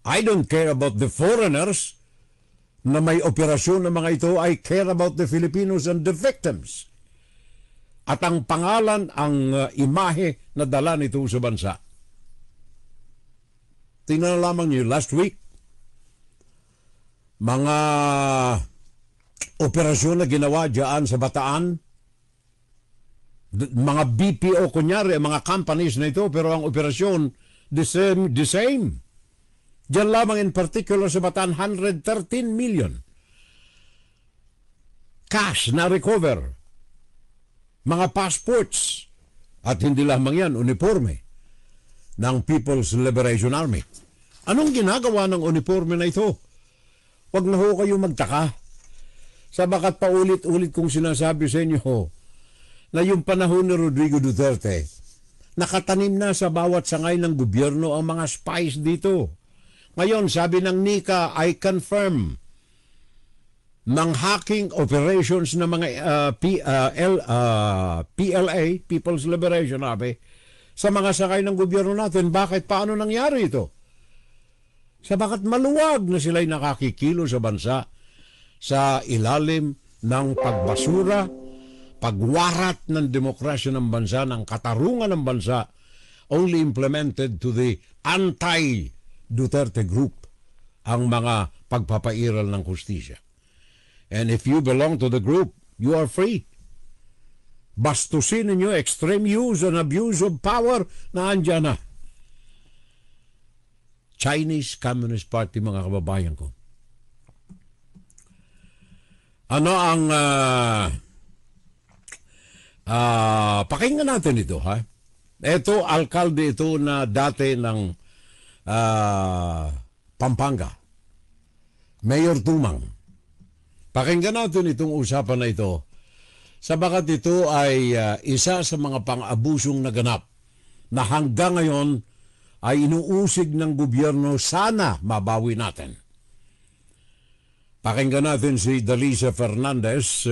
I don't care about the foreigners na may operasyon ng mga ito. I care about the Filipinos and the victims. At ang pangalan, ang imahe na dala nito sa bansa. Tingnan na lamang niyo, last week, mga operasyon na ginawa dyan sa Bataan, mga BPO kunyari, mga companies na ito, pero ang operasyon, the same. Diyan lamang in particular sa Bataan, 113 million. Cash na recover. Mga passports. At hindi lamang yan, uniforme ng People's Liberation Army. Anong ginagawa ng uniforme na ito? Huwag na ho kayo magtaka. Sabagat paulit-ulit kong sinasabi sa inyo, na yung panahon ni Rodrigo Duterte, nakatanim na sa bawat sangay ng gobyerno ang mga spies dito. Ngayon, sabi ng NICA, I confirm, ng hacking operations ng mga PLA, People's Liberation Army, sa mga sangay ng gobyerno natin. Bakit? Paano nangyari ito? Sabagat maluwag na sila'y nakakikilo sa bansa sa ilalim ng pagbasura, pagwarat ng demokrasya ng bansa, ng katarungan ng bansa, only implemented to the anti-Duterte group ang mga pagpapairal ng hustisya. And if you belong to the group, you are free. Bastusin ninyo extreme use and abuse of power na andyan na. Chinese Communist Party, mga kababayan ko. Ano ang pakinggan natin ito, ha? Ito, alkalde ito na dati ng Pampanga. Mayor Tumang. Pakinggan natin itong usapan na ito. Sabagat ito ay isa sa mga pang-abusong naganap na hanggang ngayon ay inuusig ng gobyerno, sana mabawi natin. Pakinggan natin si Dalisa Fernandez.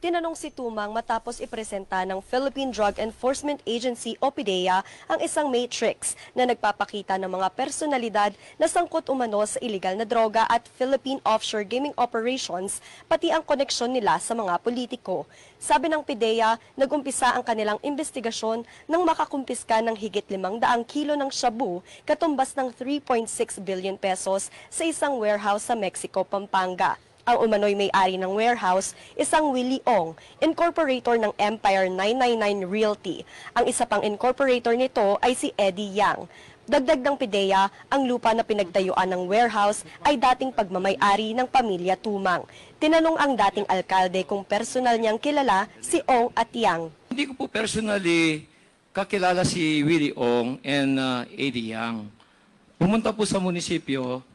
Tinanong si Tumang matapos ipresenta ng Philippine Drug Enforcement Agency o PDEA ang isang matrix na nagpapakita ng mga personalidad na sangkot umano sa illegal na droga at Philippine offshore gaming operations, pati ang koneksyon nila sa mga politiko. Sabi ng PDEA, nag-umpisa ang kanilang investigasyon nang makakumpiska ng higit 500 kilo ng shabu, katumbas ng 3.6 billion pesos sa isang warehouse sa Mexico, Pampanga. Ang umano'y may-ari ng warehouse, isang Willie Ong, incorporator ng Empire 999 Realty. Ang isa pang incorporator nito ay si Eddie Yang. Dagdag ng PDEA, ang lupa na pinagtayuan ng warehouse ay dating pagmamay-ari ng pamilya Tumang. Tinanong ang dating alkalde kung personal niyang kilala si Ong at Yang. Hindi ko po personally kakilala si Willie Ong and Eddie Yang. Pumunta po sa munisipyo,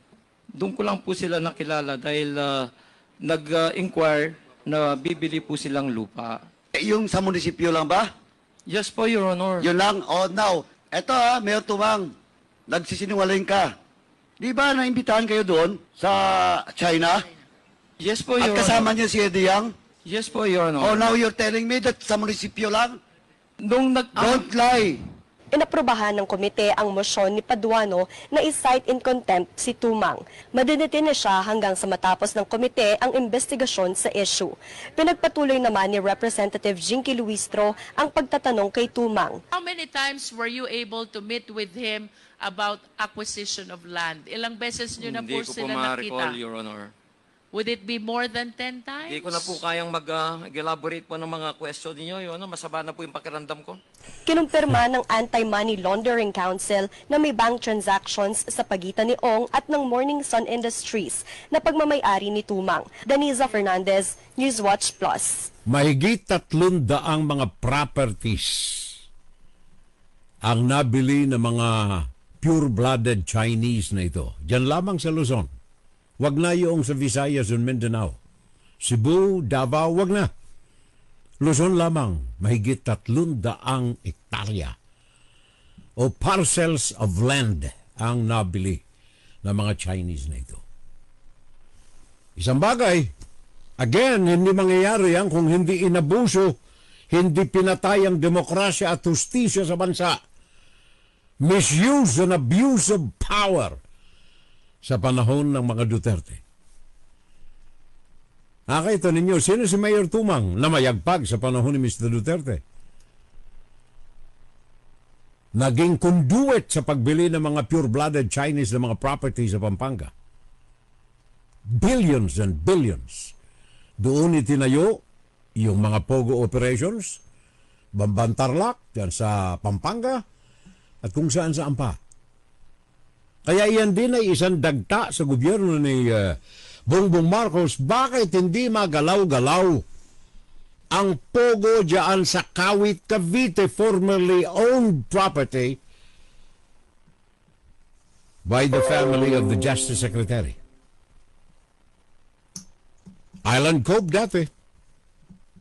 doon ko lang po sila nakilala dahil nag-inquire na bibili po silang lupa. Yung sa munisipyo lang ba? Yes po, Your Honor. Yun lang? Oh, now, eto Mayor Tumang, nagsisinungaling ka. Di ba naimbitahan kayo doon sa China? Yes po, Your Honor. At kasama niya si Eddie Yang? Yes po, Your Honor. Oh, now you're telling me that sa munisipyo lang? Don't lie. Inaprubahan ng komite ang mosyon ni Paduano na i-cite in contempt si Tumang. Madinitin na siya hanggang sa matapos ng komite ang investigasyon sa issue. Pinagpatuloy naman ni Representative Jinky Luistro ang pagtatanong kay Tumang. How many times were you able to meet with him about acquisition of land? Ilang beses nyo na po sila nakita? Hindi ko po ma-recall, Your Honor. Would it be more than 10 times? Hindi ko na po kayang mag-elaborate po ng mga question niyo. Yun, masama na po yung pakiramdam ko. Kinumpirma ng Anti-Money Laundering Council na may bank transactions sa pagitan ni Ong at ng Morning Sun Industries na pagmamayari ni Tumang. Daniza Fernandez, Newswatch Plus. Mahigit 300 mga properties ang nabili ng mga pure-blooded Chinese na ito. Diyan lamang sa Luzon. Wag na yung sa Visayas and Mindanao. Cebu, Davao, wag na. Luzon lamang, mahigit 300 hektarya o parcels of land ang nabili ng mga Chinese na ito. Isang bagay, again, hindi mangyayari yan kung hindi inabuso, hindi pinatay ang demokrasya at hustisya sa bansa. Misuse and abuse of power sa panahon ng mga Duterte. Nakita ninyo, sino si Mayor Tumang na mayagpag sa panahon ni Mr. Duterte? Naging conduit sa pagbili ng mga pure-blooded Chinese na mga property sa Pampanga. Billions and billions. Doon itinayo yung mga pogo operations, Bambantarlac, dyan sa Pampanga, at kung saan-saan pa. Kaya iyan din ay isang dagta sa gobyerno ni Bongbong Marcos. Bakit hindi magalaw-galaw ang pogo dyan sa Kawit, Cavite, formerly owned property by the family of the Justice Secretary? Island Cove dati.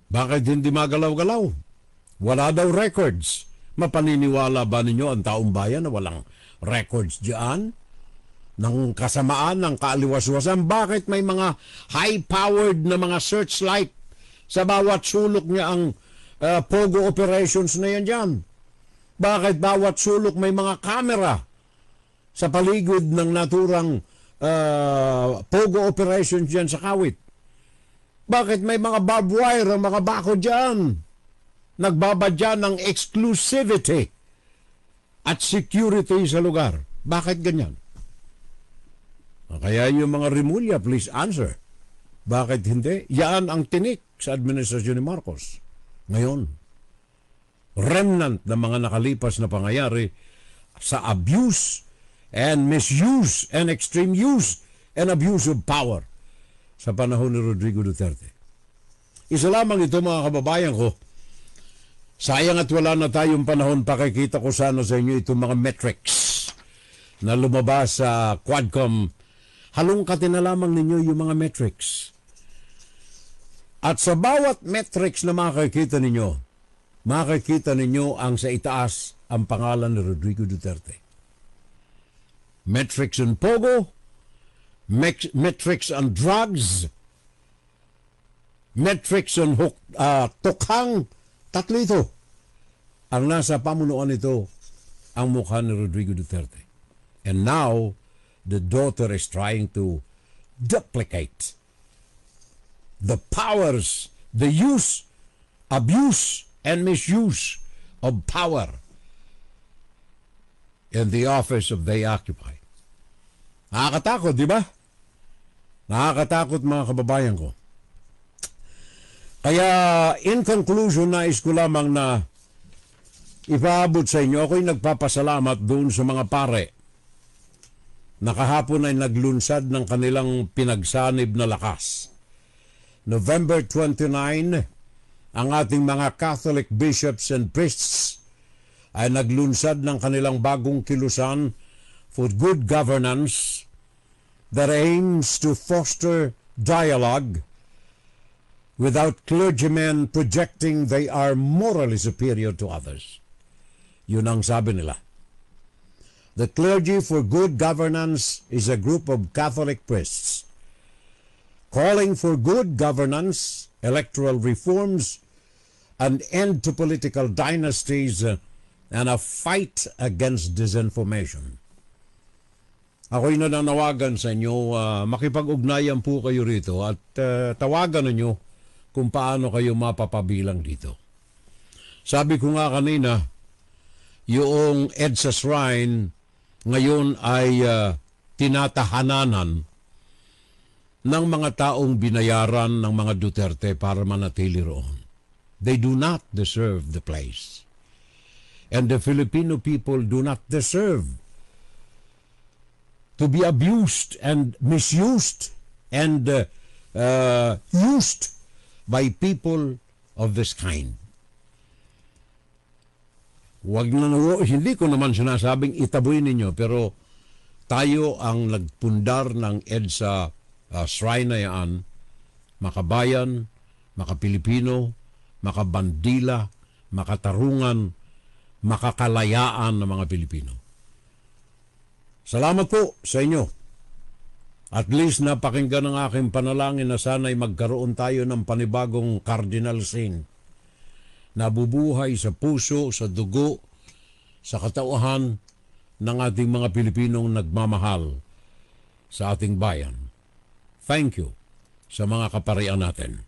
Bakit hindi magalaw-galaw? Wala daw records. Mapaniniwala ba ninyo ang taong bayan na walang records diyan ng kasamaan, ng kaaliwas-wasan? Bakit may mga high-powered na mga searchlight sa bawat sulok niya ang pogo operations na yan dyan? Bakit bawat sulok may mga camera sa paligid ng naturang pogo operations dyan sa Kawit? Bakit may mga barbed wire ang mga bako dyan? Nagbabadya ng exclusivity at security sa lugar. Bakit ganyan? Kaya yung mga Rimulya, please answer. Bakit hindi? Yan ang tinik sa administrasyon ni Marcos. Ngayon, remnant ng mga nakalipas na pangyayari sa abuse and misuse and extreme use and abuse of power sa panahon ni Rodrigo Duterte. Isa lamang ito, mga kababayan ko. Sayang at wala na tayong panahon, pakikita ko sana sa inyo itong mga metrics na lumabas sa Quadcom. Halongkatin na lamang ninyo yung mga metrics. At sa bawat metrics na makikita ninyo ang sa itaas ang pangalan ni Rodrigo Duterte. Metrics on pogo, metrics on drugs, metrics on tukhang. Tatlo ito. Ang nasa pamunuan nito ang mukha ni Rodrigo Duterte. And now, the daughter is trying to duplicate the powers, the use, abuse, and misuse of power in the office of they occupy. Nakakatakot, di ba? Nakakatakot, mga kababayan ko. Kaya, in conclusion, nais ko lamang na ipaabot sa inyo, ako'y nagpapasalamat doon sa mga pare na kahapon ay naglunsad ng kanilang pinagsanib na lakas. November 29, ang ating mga Catholic bishops and priests ay naglunsad ng kanilang bagong kilusan for good governance that aims to foster dialogue without clergymen projecting they are morally superior to others. Yun ang sabi nila. The Clergy for Good Governance is a group of Catholic priests calling for good governance, electoral reforms, an end to political dynasties, and a fight against disinformation. Ako'y nananawagan sa inyo, makipag-ugnayan po kayo rito at tawagan ninyo kung paano kayo mapapabilang dito. Sabi ko nga kanina, yung EDSA Shrine ngayon ay tinatahananan ng mga taong binayaran ng mga Duterte para manatili roon. They do not deserve the place. And the Filipino people do not deserve to be abused and misused and used by people of this kind. Hindi ko naman sinasabing itaboy ninyo, pero tayo ang nagpundar ng EDSA shrine na yan, makabayan, makapilipino, makabandila, makatarungan, makakalayaan ng mga Pilipino. Salamat po sa inyo. At least napakinggan ng aking panalangin na sana'y magkaroon tayo ng panibagong Cardinal Sin na bubuhay sa puso, sa dugo, sa katauhan ng ating mga Pilipinong nagmamahal sa ating bayan. Thank you sa mga kaparian natin.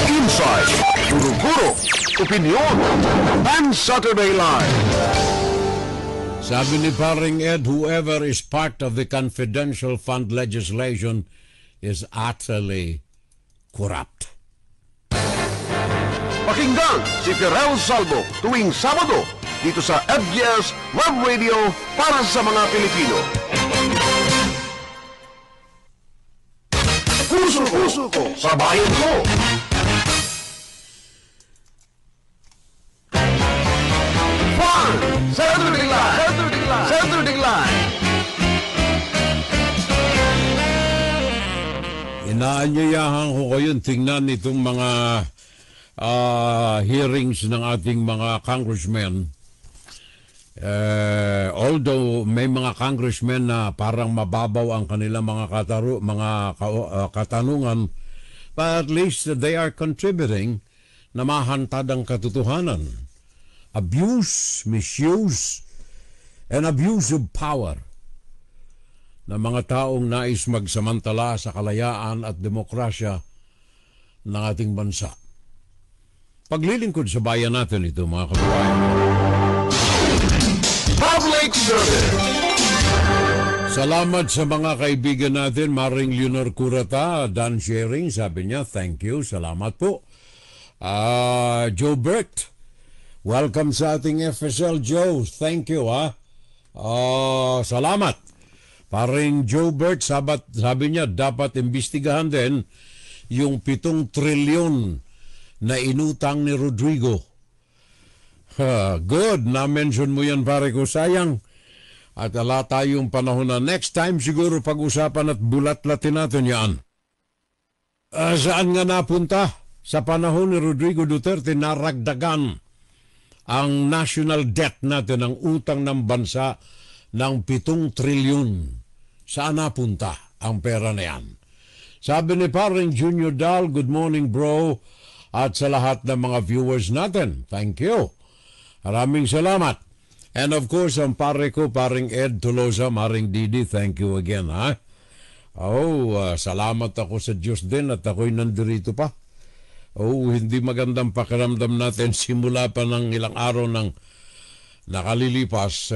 Inside, Guro-Guro, Opinion, and Saturday Live. Sabi ni Paring Ed, whoever is part of the confidential fund legislation is utterly corrupt. Pakinggan si Ferrell Salvo tuwing Sabado dito sa FGS Web Radio para sa mga Pilipino. Puso ko sa bayan ko. Saturday Live. Inaanyayahan ko kayo tingnan itong mga hearings ng ating mga congressmen. Although may mga congressmen na parang mababaw ang kanilang mga katanungan, but at least they are contributing na mahantad ang katotohanan. Abuse, misuse, and abuse of power na mga taong nais magsamantala sa kalayaan at demokrasya ng ating bansa. Paglilingkod sa bayan natin ito, mga kababayan. Public Service. Salamat sa mga kaibigan natin. Maring Leonor Curata, Dan Sharing, sabi niya, thank you, salamat po. Joe Bert, welcome sa ating FSL, Joe. Thank you, ha. Salamat. Paring Joe Bert, sabi niya, dapat imbestigahan din yung 7 trilyon na inutang ni Rodrigo. Good, na-mention mo yan, pare ko. Sayang. At ala tayong panahon na next time siguro pag-usapan at bulat-latin natin yan. Saan nga napunta? Sa panahon ni Rodrigo Duterte, naragdagan ang national debt natin, ang utang ng bansa ng 7 trilyon. Saan napunta ang pera na yan? Sabi ni Paring Junior Dal, good morning bro, at sa lahat ng mga viewers natin. Thank you. Maraming salamat. And of course, ang pare ko, Paring Ed Tolosa, Maring Didi, thank you again, ha? Salamat ako sa Diyos din at ako'y nandito pa. Hindi magandang pakiramdam natin simula pa ng ilang araw ng nakalilipas.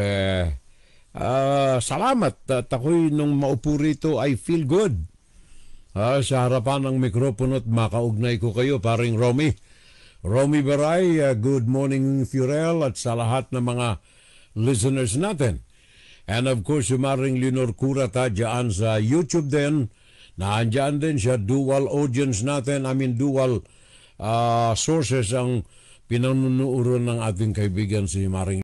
Salamat at ako'y nung maupo rito, I feel good. Sa harapan ng mikropono at makaugnay ko kayo, Paring Romy. Romy Baray, good morning Furel at sa lahat ng mga listeners natin. And of course, Maring Leonor Curata dyan sa YouTube din. Naandyan din siya, dual audience natin, dual sources ang pinanunuuran ng ating kaibigan si Maring